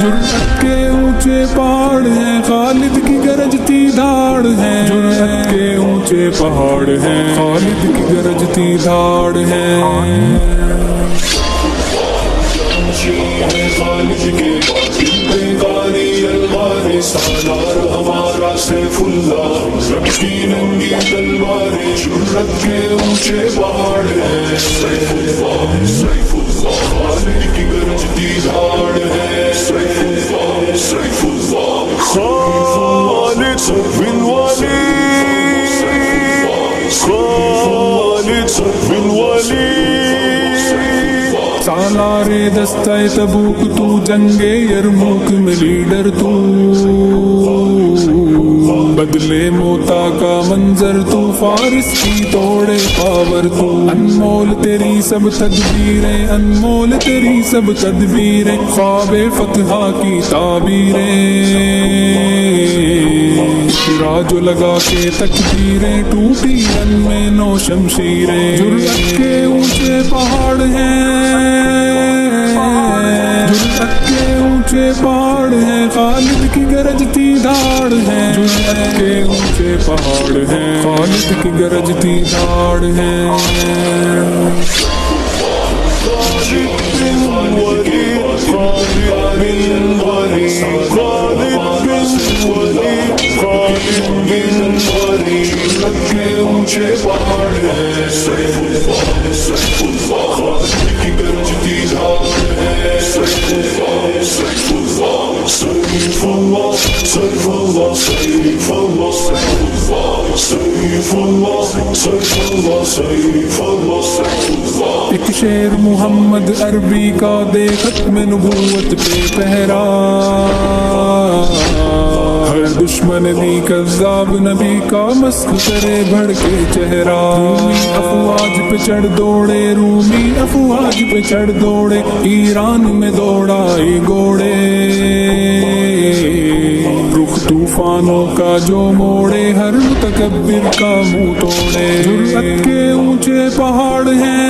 جرأت کے اونچے پہاڑ ہیں خالد کی گرجتی دھاڑ ہے جرأت کے اونچے پہاڑ ہیں خالد کی گرجتی دھاڑ ہے خالد کے باطل پہ قاری القاری سالار ہمارا سیف اللہ رب کی ننگی تلواریں جرأت کے اونچے پہاڑ ہیں سیف اللہ سیف اللہ خالد کی گرجتی دھاڑ ہے سیف اللہ سیف اللہ خالد بن وليد خالد بن وليد سالار دستہ تبوک تو جنگ یرموک میں لیڈر تو بدلے موتا کا منظر تو فارس کی توڑے پاور تو انمول تیری سب تدبیریں انمول تیری سب تدبیریں خواب فتح کی تعبیریں راجو لگا کے تکبیریں ٹوٹی رن میں نو شمشیریں جرأت کے اونچے پہاڑ ہیں جرأت کے اونچے پہاڑ ہیں خالد کی گرجتی دھاڑ ہے جرأت کے اونچے پہاڑ ہیں خالد کی گرجتی دھاڑ ہے اونچے پہاڑ ہیں سیف اللہ سیف اللہ خالد کی گرجتی دھاڑ ہے سیف اللہ سیف اللہ سیف اللہ سیف اللہ سیف اللہ سیف اللہ سیف اللہ سیف اللہ سیف اللہ ایک شعر محمد عربی کا دے ختم نبوت پہ پہرا ہر دشمن دی کذاب نبی کا مسخ کرے بڑھ کے چہرہ رومی افواج پہ چڑھ دوڑے رومی افواج پہ چڑھ دوڑے ایران میں دوڑائے گوڑے رخ طوفانوں کا جو موڑے ہر متکبر کا منہ توڑے جرأت کے اونچے پہاڑ ہیں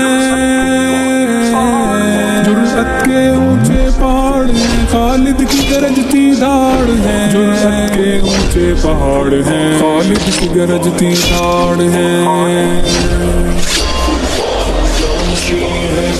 جرأت کے اونچے پہاڑ ہیں خالد کی گرجتی دھاڑ ہے جرأت کے اونچے پہاڑ ہیں خالد کی گرجتی دھاڑ ہے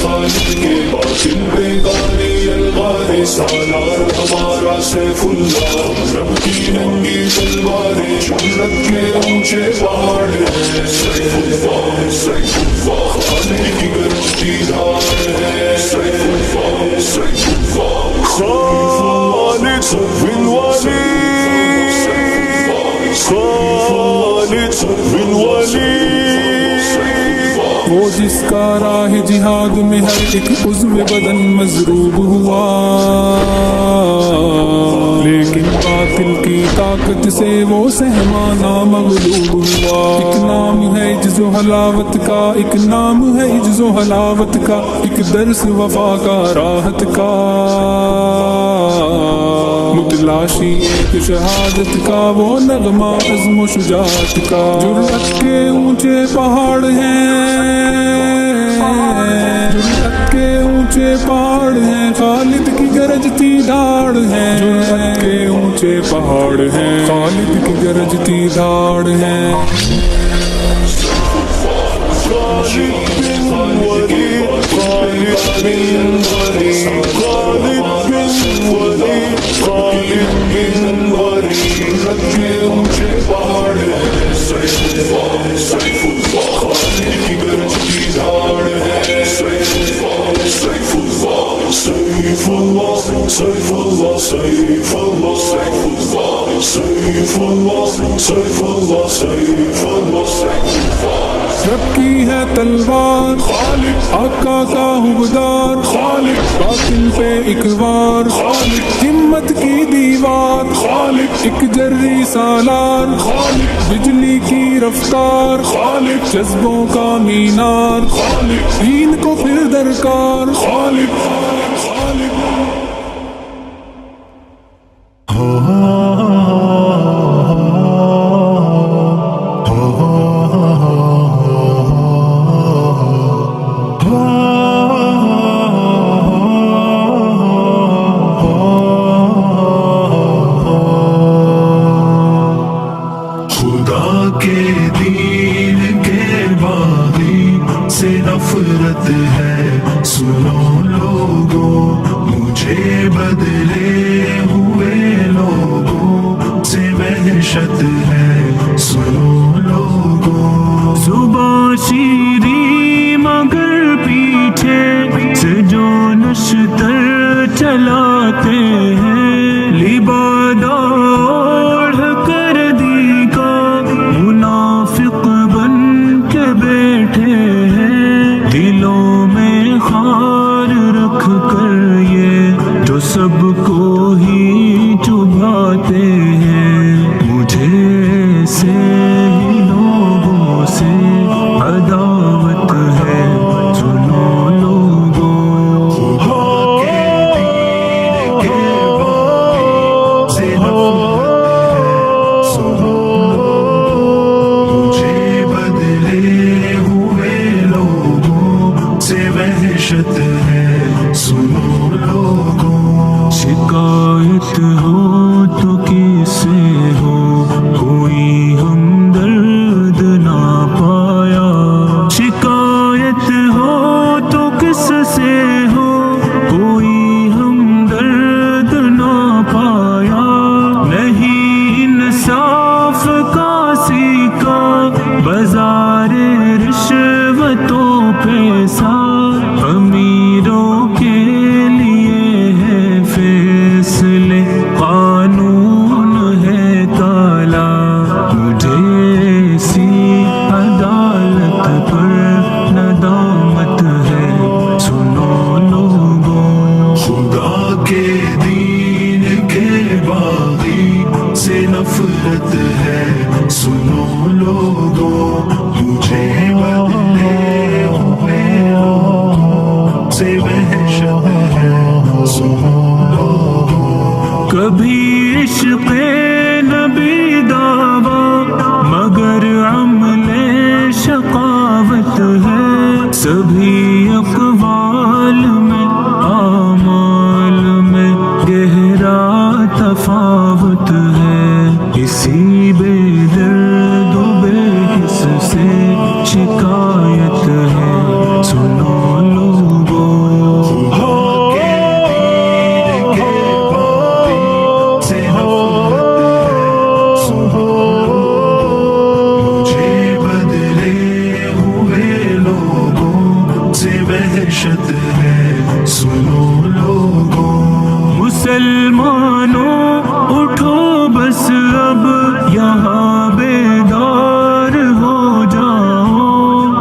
خالد کے باطل پہ قاری القاری سالار ہمارا سیف اللہ رب کی ننگی تلواریں جرأت کے اونچے پہاڑ ہیں سیف اللہ سیف اللہ خالد کی گرجتی دھاڑ ہے سیف اللہ سیف اللہ خالد بن وليد خالد بن وليد وہ جس کا راہ جہاد جہاد میں ہر ایک عضو بدن مضروب ہوا، لیکن باطل کی طاقت سے وہ سہمانہ مغلوب ہوا۔ ایک نام ہے عجز و حلاوت کا، ایک نام ہے عجز و حلاوت کا، ایک درس وفا کا راحت کا، متلاشی ایک شہادت کا، وہ نغمہ عزم و شجاعت کا۔ جرأت کے اونچے پہاڑ ہیں، جرأت کے اونچے پہاڑ ہیں، خالد کی گرجتی دھاڑ ہے۔ جرأت کے اونچے پہاڑ ہیں، خالد کی گرجتی دھاڑ ہے۔ خالد بن ولید، خالد بن ولید، خالد بن ولید، خالد بن ولید، کے اونچے پہاڑ ہیں، سیف اللہ، سیف اللہ، خالد کی گرجتی دھاڑ ہے، سیف اللہ، سیف اللہ، سیف اللہ، سیف اللہ، سیف اللہ، سیف اللہ، سیف اللہ، سیف اللہ، سیف اللہ، سیف اللہ۔ رب کی ہے تلوار، خالد آقا کا حبدار، خالد باطل پہ ایک وار، خالد ہمت کی دیوار، خالد ایک جری سالار، خالد بجلی کی رفتار، خالد جذبوں کا مینار، خالد دین کو پھر درکار، خالد خالد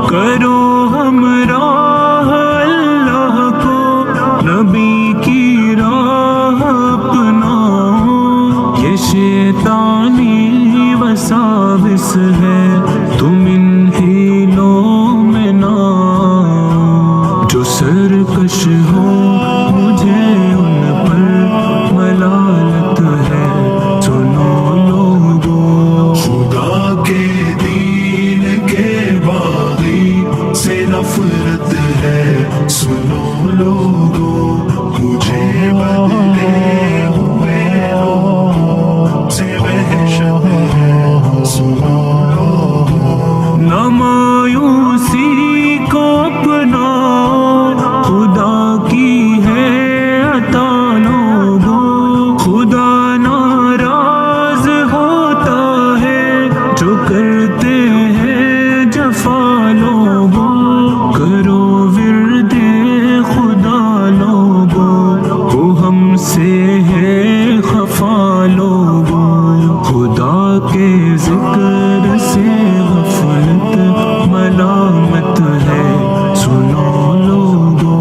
کرو ہمراہ نبی کی راہ اپناؤ، یہ شیطانی وساوس ہے، تم ان حیلوں میں نہ آؤ، جو سرکش ہو مجھے ان پر ملالت ہے، سنو لوگو خدا کے دین کے باغی سے نفرت ہے، سنو لوگو مجھے بدلے ہوئے لوگوں سے وحشت ہے، سنو لوگو نہ مایوسی کو اپناؤ، خدا کی ہے عطا لوگو، خدا ناراض ہوتا ہے جو کرتے ہیں جفا لوگو، کرو ورد خدا لوگو، وہ ہم سے ہے خفا لوگو، خدا کے ذکر سے غفلت ملامت ہے، سنو لوگو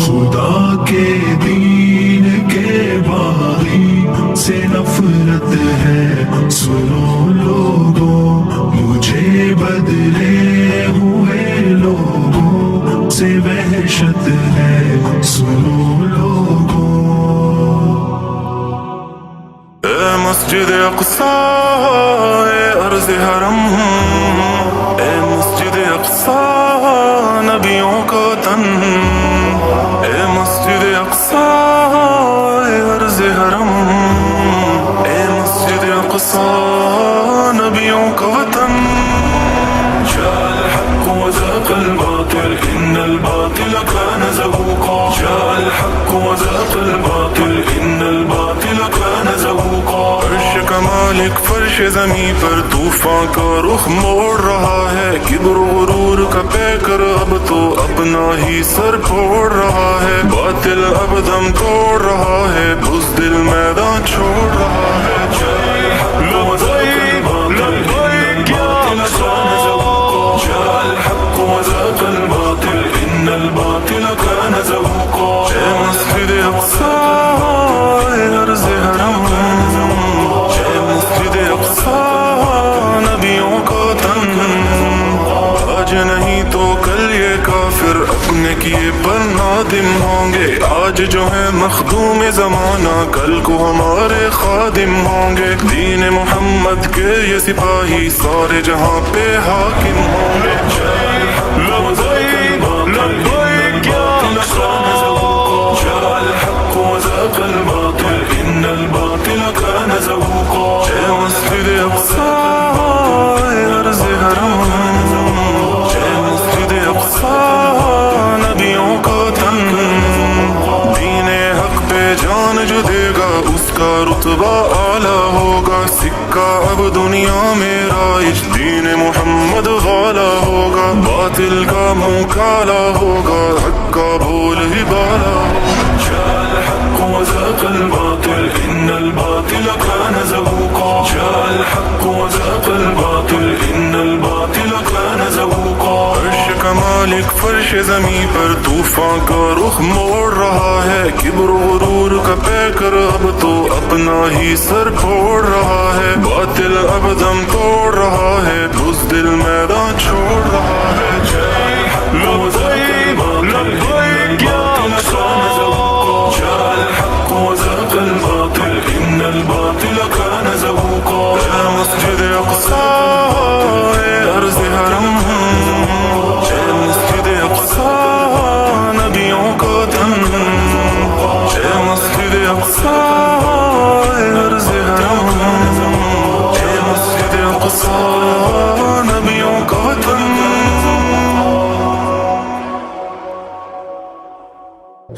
خدا کے دین کے باغی سے نفرت ہے، سنو لوگو مجھے بدلے ہوئے لوگوں سے وحشت ہے، سنو لوگو اے مسجد اقصی اے ارض حرم، اے مسجد اقصی نبیوں کا تن، اے مسجد اقصی اے ارض حرم، اے مسجد اقصی نبیوں کا وطن، جاء الحق وزاق الباطل إن الباطل كان زهوقا، جاء الحق وزاق الباطل إن الباطل كان زهوقا. عرش کا مالک فرش زمیں پر طوفان کا رخ موڑ رہا ہے، کبر و غرور کا پیکر اب تو اپنا ہی سر پھوڑ رہا ہے، باطل اب دم توڑ رہا ہے، بزدل میدان چھوڑ رہا ہے، جاء الحق وزاق الباطل إن الباطل كان زهوقا. اے مسجد اقصی اے ارض حرم، اے مسجد اقصی نبیوں کا تن، آج نہیں تو کل یہ کافر اپنے کیے پر نادم ہوں گے، آج جو ہے مخدوم زمانہ کل کو ہمارے خادم ہوں گے، دین محمد کے یہ سپاہی سارے جہاں پہ حاکم ہوں گے، جاء الحق وزاق الباطل إن الباطل كان زهوقا. اے مسجد اقصی اے ارض حرم، اے مسجد اقصی نبیوں کا تن، دین حق پہ جان جو دے گا اس کا رتبہ اعلیٰ ہوگا، سکہ اب دنیا میں رائج دین محمد والا ہوگا، باطل کا منہ کالا ہوگا، حق کا بول ہی بالا ہوگا. جاء الحق وزاق الباطل إن الباطل كان زهوقا، جاء الحق وزاق الباطل إن الباطل كان زهوقا. عرش کا مالک فرش زمیں پر طوفان کا رخ موڑ رہا ہے، کبر و غرور کا پیکر اب تو اپنا ہی سر پھوڑ رہا ہے، باطل اب دم توڑ رہا ہے، بزدل میدان چھوڑ رہا ہے، جاء الحق وزاق الباطل إن الباطل كان زهوقا. اے مسجد اقصی اے ارض حرم، اے مسجد اقصی نبیوں کا تن، اے مسجد اقصی اے ارض حرم، اے مسجد اقصی نبیوں کا وطن.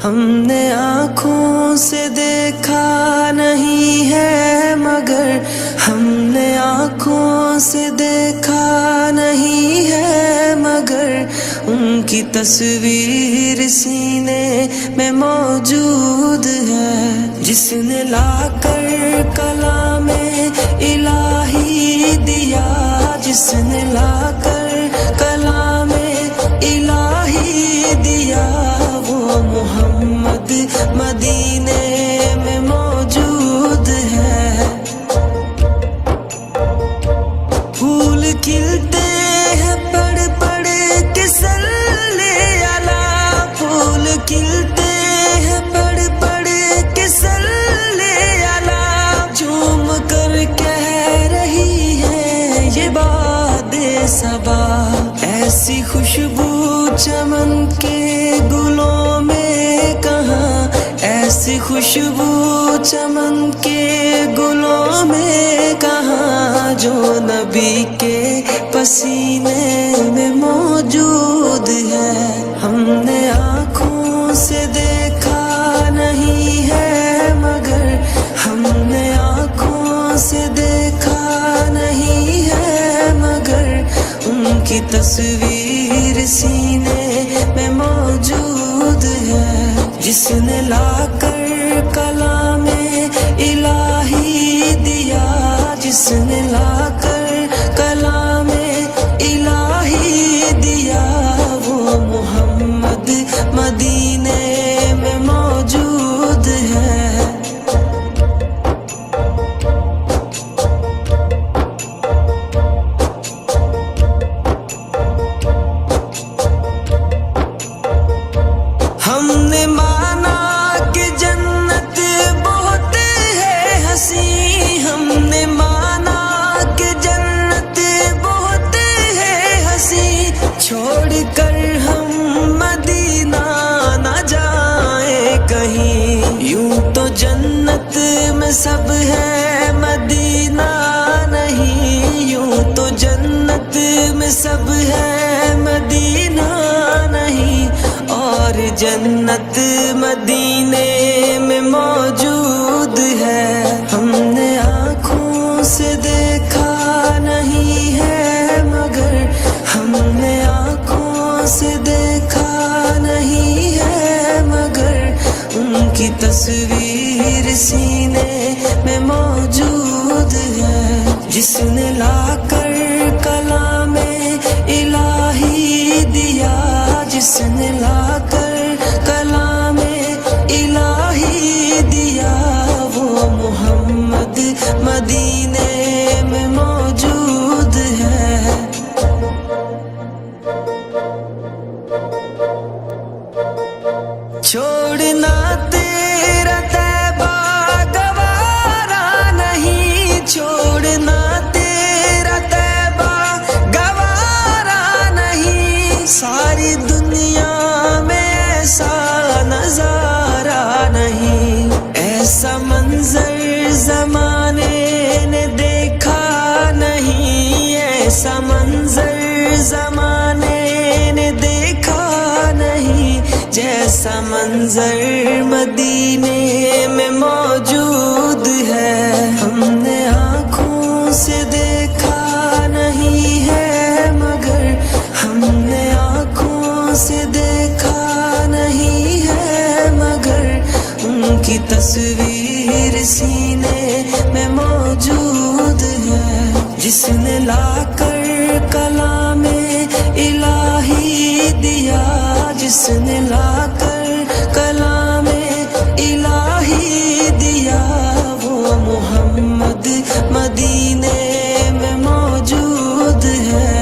ہم نے آنکھوں سے دیکھا نہیں ہے مگر، ہم نے آنکھوں سے دیکھا نہیں ہے مگر، ان کی تصویر سینے میں موجود ہے، جس نے لا کر کلام الہی دیا، جس نے لا کر کلام الہی دیا، وہ محمد محمد مدینے میں موجود ہے. پھول کھلتے ہیں پڑھ پڑھ کے صلی علی، پھول کھلتے ہیں پڑھ پڑھ کے صلی علی، جھوم کر کہہ رہی ہے یہ باد صبا. ایسی خوشبو چمن کے گلوں میں کہاں، ایسی خوشبو چمن کے گلوں میں کہاں، جو نبی کے پسینے میں موجود ہے. ہم نے آنکھوں سے دیکھا نہیں ہے مگر، ہم نے آنکھوں سے دیکھا نہیں ہے مگر، ان کی تصویر سینے میں موجود ہے. جس نے لا کر کلام الہی دیا، جس نے لا کر کلام الہی دیا، وہ محمد مدینے میں موجود ہے. ہم نے مانا کہ جنت بہت ہے حسین، ہم نے مانا کہ جنت بہت ہے حسین، چھوڑ کر ہم مدینہ نہ جائیں کہیں. یوں تو جنت میں سب ہے مدینہ نہیں، یوں تو جنت میں سب ہے مدینہ نہیں، اور جنت مدینے میں موجود ہے. ہم نے آنکھوں سے دیکھا نہیں ہے مگر، ہم نے آنکھوں سے دیکھا نہیں ہے مگر، ان کی تصویر سینے میں موجود ہے. جس نے لا کر کلام الہی دیا، جس نے لا کر کلام الہی دیا، وہ محمد مدینے میں موجود ہے. چھوڑنا تیرا طیبہ گوارا نہیں، چھوڑنا تیرا طیبہ گوارا نہیں، ساری دنیا میں ایسا نظارہ نہیں، ایسا منظر زمانے نے دیکھا نہیں، ایسا منظر زمانے نے دیکھا نہیں، جیسا منظر مدینے میں موجود ہے. ہم نے آنکھوں سے دیکھا نہیں ہے مگر، ہم نے آنکھوں سے دیکھا نہیں ہے مگر، ان کی تصویر سینے میں موجود ہے. جس نے لا کر کلام الہی دیا، جس نے لا کر کلام الہی دیا، وہ محمد مدینے میں موجود ہے.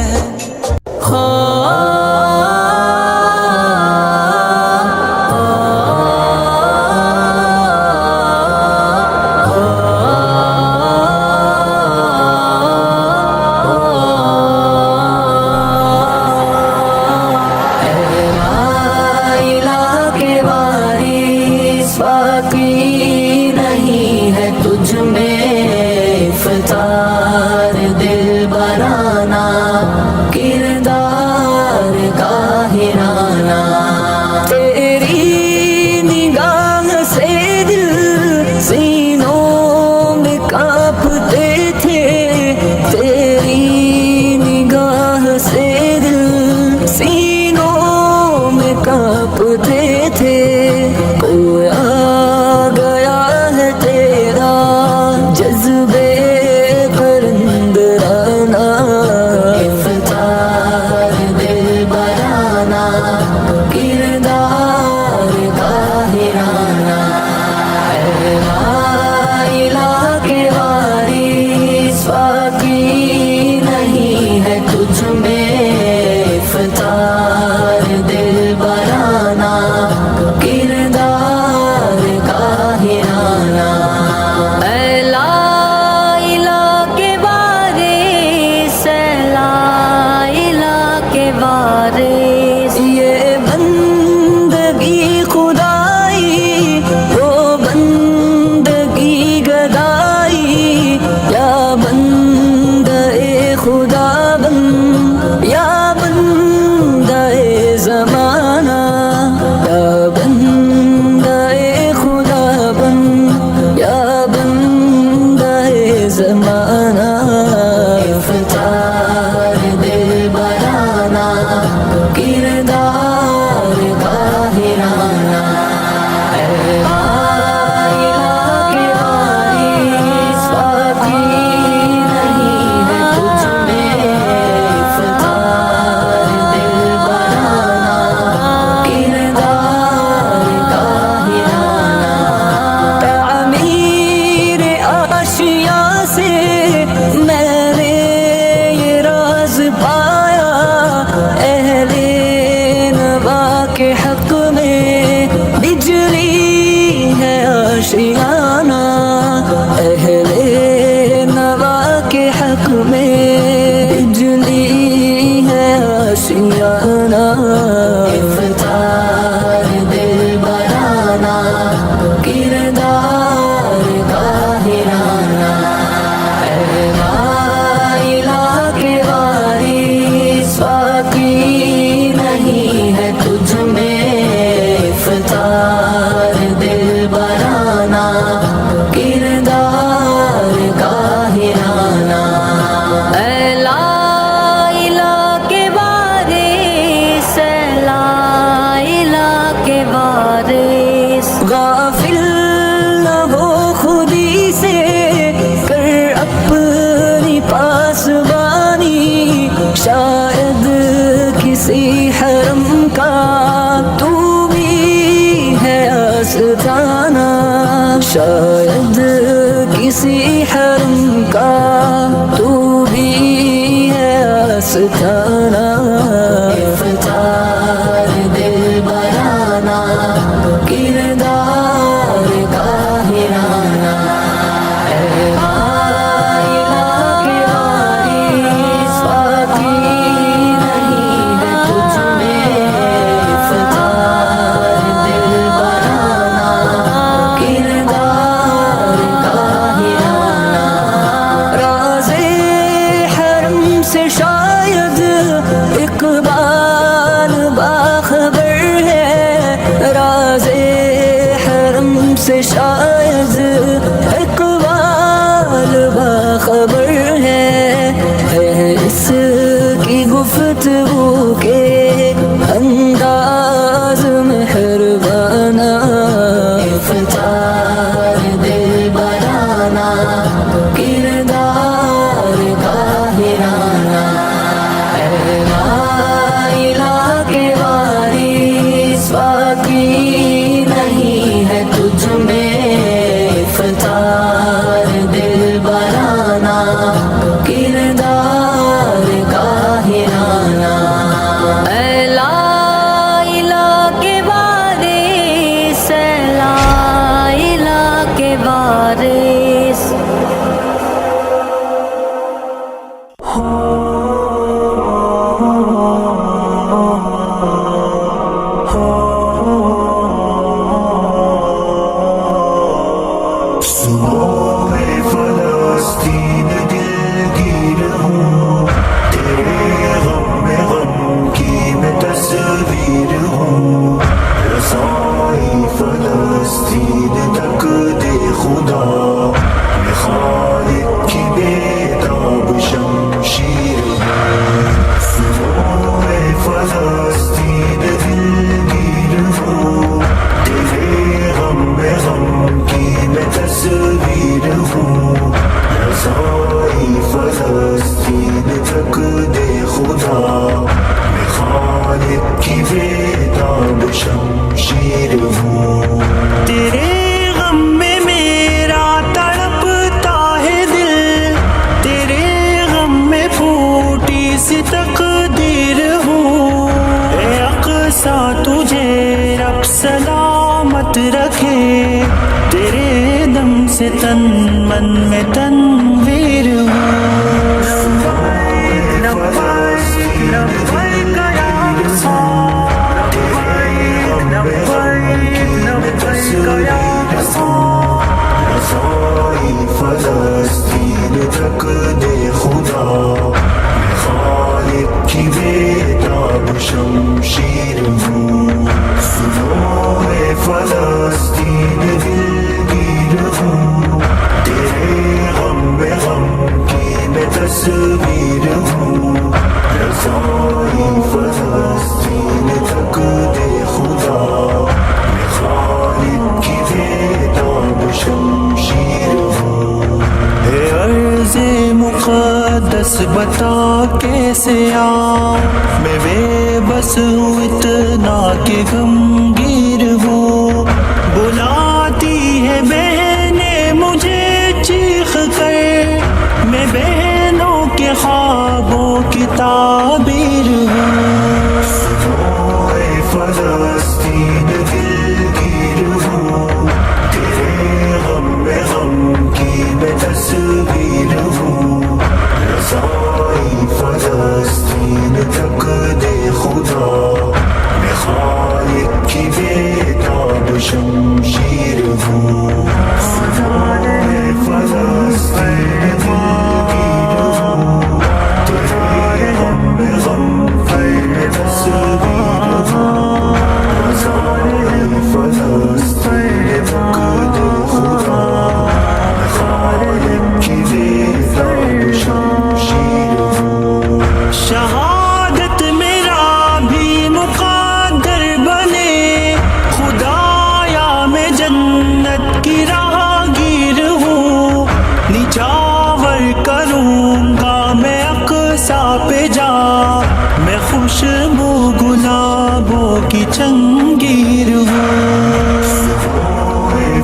لا کردار قاہرانہ اے لائلہ کے وارث باقی نہیں ہے تجھ میں افطار دل برانہ کردار قاہرانہ اے لائلہ کے وارث اے لائلہ کے وارث غافل نہ ہو خودی سے کر اپنی پاسبانی شاید کسی حرم کا تو بھی ہے آستانہ شاید کسی حرم کا تو بھی ہے آستانہ افطار دل برانہ کردار قاہرانہ اے لائلہ کے وارث باقی نہیں ہے تجھ میں افطار دل برانہ کردار قاہرانہ راز حرم سے شاید اقبال باخبر ہے راز حرم سے شاید اقبال باخبر ہے اس کی گفتگو کے انداز مہربانہ افطار دل برانہ کردار قاہرانہ اے لائلہ کے وارث باقی نہیں ہے تجھ میں افطار دل برانہ کردار قاہرانہ اے لائلہ کے وارث اے لائلہ کے وارث صبح فلسطین دلگیر ہوں تیرے غم میں غم کی میں تصویر ہوں رسائی فلسطین تک دے خدا میں خالق کی بیتاب شمشیر ہوں صبح فلسطین دلگیر ہوں تیرے غم میں غم کی میں تصویر ہوں رسائی فلسطین تک دے خدا میں خالق کی بیتاب شمشیر ہوں تیرے غم میں میرا تڑپتا ہے دل تیرے غم میں پھوٹی سی تقدیر ہوں اے اقصی تجھے رب سلامت رکھے تیرے دم سے تن من میں تنویر ہوں لبیک لبیک یا رسول لبیک لبیک یا رسول رسائی فلسطین تک دے خدا میں خالق کی بیتاب شمشیر ہوں صبح فلسطین دلگیر ہوں تیرے غم میں غم کی میں تصویر ہوں رسائی فلسطین تک دے خدا میں خالق کی بیتاب شمشیر ہوں اے عرض مقدس بتا کیسے آؤں میں بے بس ہوں اتنا کہ غمگیر ہوں بلاتی ہے بہنیں مجھے چیخ کر میں بہنوں کے خوابوں کی تعبیر ہوں فلسطین دلگیر ہوں تیرے غم میں غم کی میں تصویر ہوں رسائی فلسطین تک دے خدا میں خالق شمشیر ہوں فلسطین دلگیر ہوں تیرے غم میں غم میں تصویر ہوں فلسطین فقد خدا خالق کی بیدار شمشیر ہوں شہادت میرا بھی مقدر بنے خدایا میں جنت کی راہگیر ہوں نچاور کروں گا میں اقصی پہ جا میں خوشبو گلابوں کی چنگیر ہوں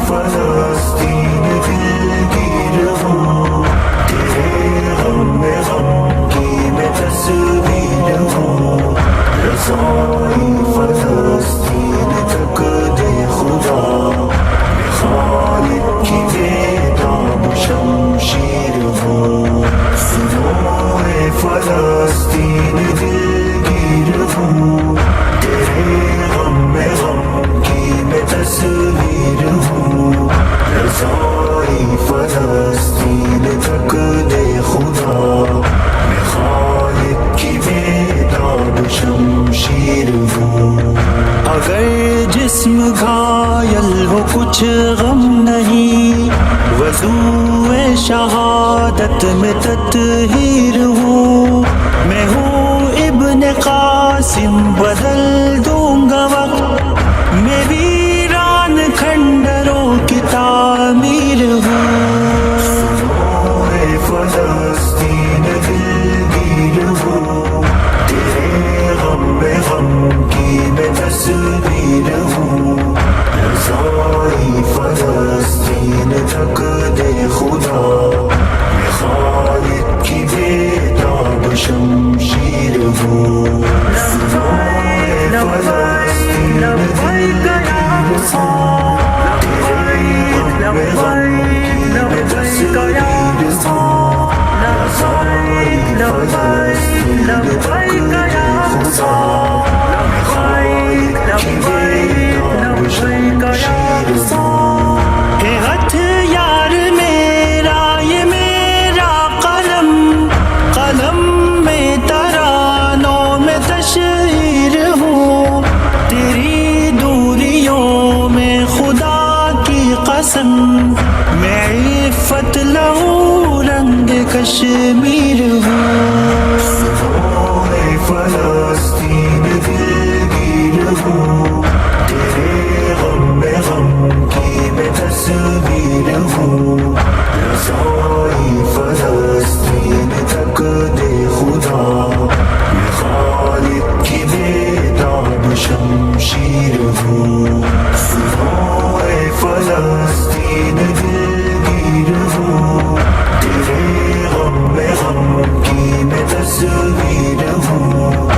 فلسطین دلگیر ہوں تیرے غم میں غم کی میں تصویر ہوں رسائی فلسطین تک دے خدا میں خالق کی بیدار شمشیر ہوں سنوئے فلسطین دلگیر ہوں تیرے غم میں غم کی میں تصویر ہوں رسائی فلسطین تک دے خدا میں خالق کی بیدار شمشیر ہوں اگر جسم گھائل ہو کچھ غم نہیں وضوء شہادت میں تطہیر ہوں میں ہوں ابن قاسم بدل دوں گا وقت میں ویران کھنڈروں کی تعمیر ہوں فلسطین دلگیر ہوں تیرے غم میں غم کی میں تصویر ہوں رسائی فلسطین تک دے خدا میں خالق کی بیدار شمشیر ہوں فلسطین دلگیر ہوں تیرے غم میں غم کی میں تصویر ہوں رسائی فلسطین تک دے خدا میں خالق کی بیدار شمشیر ہوں ہے ہتھ یار میرا یہ میرا قلم قلم میں ترانوں میں تشہیر ہوں تیری دوریوں میں خدا کی قسم میں عفت لہو رنگ کشمیر ہوں فلسطین دلگیر ہوں تیرے غم میں غم کی میں تصویر ہوں رسائی فلسطین تک دے خدا میں خالق کی بیدار شمشیر ہوں فلسطین دلگیر ہوں تیرے غم میں غم کی میں تصویر ہوں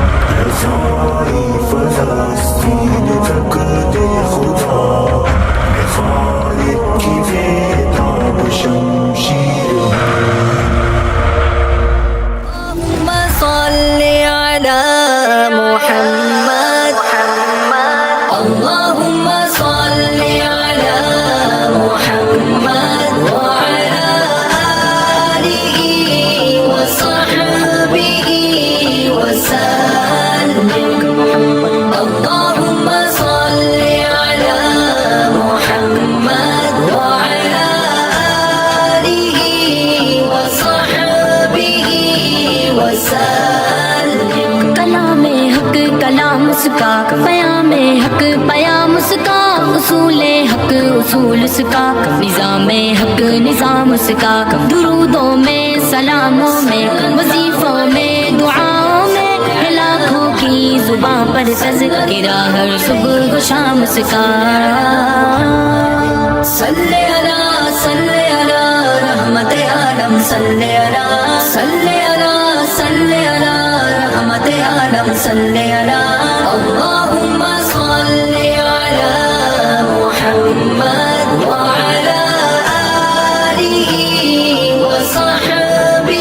رسائی فلسطین تک دے خدا میں خالق کی بیدار شمشیر ہوں اللهم صل على محمد اللهم صل على محمد وعلى آله وصحبه وسلم اللهم صل على محمد وعلى آله وصحبه وسلم کلام حق کلام اس کا پیام حق پیام اس کا اصول حق اصول اس کا نظام حق نظام اس کا درودوں میں سلاموں میں وظیفوں میں دعاؤں میں لاکھوں کی زباں پر تذکرہ ہر صبح و شام اس کا صلی علی رحمت عالم صلی علی رحمت عالم صلی علی اللہم صلی علی محمد وعلی آلہ وصحبہ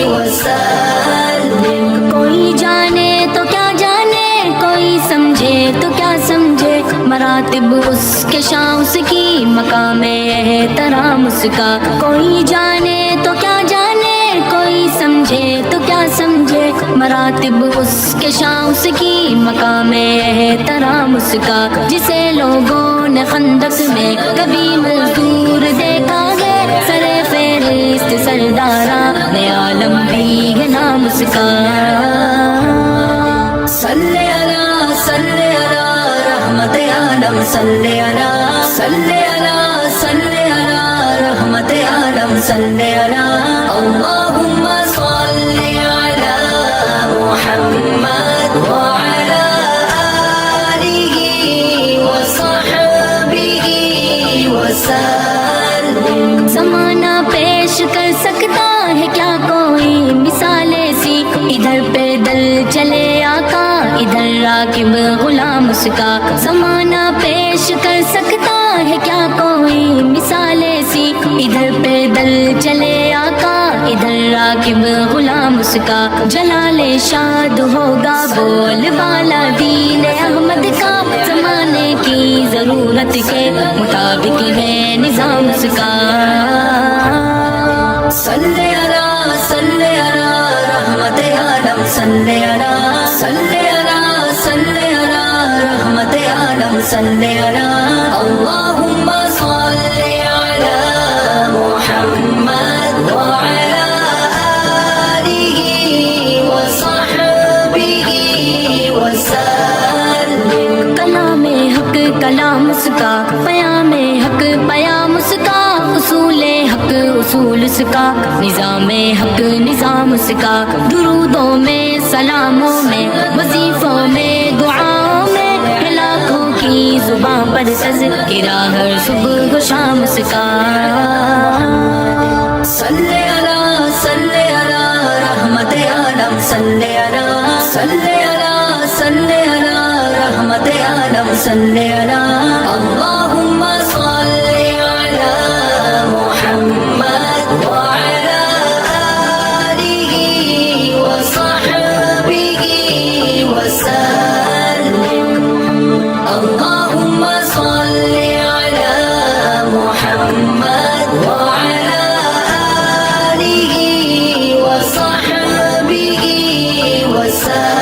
وسلم کوئی جانے تو کیا جانے کوئی سمجھے تو کیا سمجھے مراتب اس کے شان شان اس کی مقام احترام اس کا کوئی جانے تو کیا جانے کوئی سمجھے تو کیا سمجھے مراتب اس کے شان اس کی مقام احترام اس کا جسے لوگوں نے خندق میں کبھی مزدور دیکھا ہے سر فہرست سرداران عالم بھی ہے نام اس کا صلی اللہ صلی اللہ رحمت عالم صلی اللہ صلی اللہ صلی اللہ رحمت عالم صلی اللہ اللہم صلی علی محمد وعلی آلہ وصحبہ وسلم زمانہ پیش کر سکتا ہے کیا کوئی مثال ایسی ادھر پیدل چلے آقا ادھر راکب غلام اس کا زمانہ پیش کر سکتا ہے کیا کوئی مثال ایسی ادھر پیدل چلے آقا ادھر راکب غلام اس کا جلال شاد ہوگا بول بالا دین احمد کا زمانے کی ضرورت کے مطابق ہے نظام اس کا صلی اللہ صلی اللہ رحمت عالم صلی اللہ صلی اللہ صلی اللہ رحمت عالم صلی اللہ اللہم صلی علی محمد وعلی آلہ وصحبہ وسلم کلام حق کلام اس کا پیام حق پیام اس کا اصول حق اصول اس کا نظام حق نظام اس کا درودوں میں سلاموں میں وظیفوں میں دعاؤں میں لاکھوں کی زباں پر تذکرہ ہر صبح و شام اس کا صلی اللہ صلی اللہ رحمت عالم صلی اللہ صلی اللہ صلی اللہ رحمت عالم صلی اللہ اللہم صلی علی محمد وعلی آلہ وصحبہ وسلم اللہم صلی علی محمد وعلی آلہ وصحبہ وسلم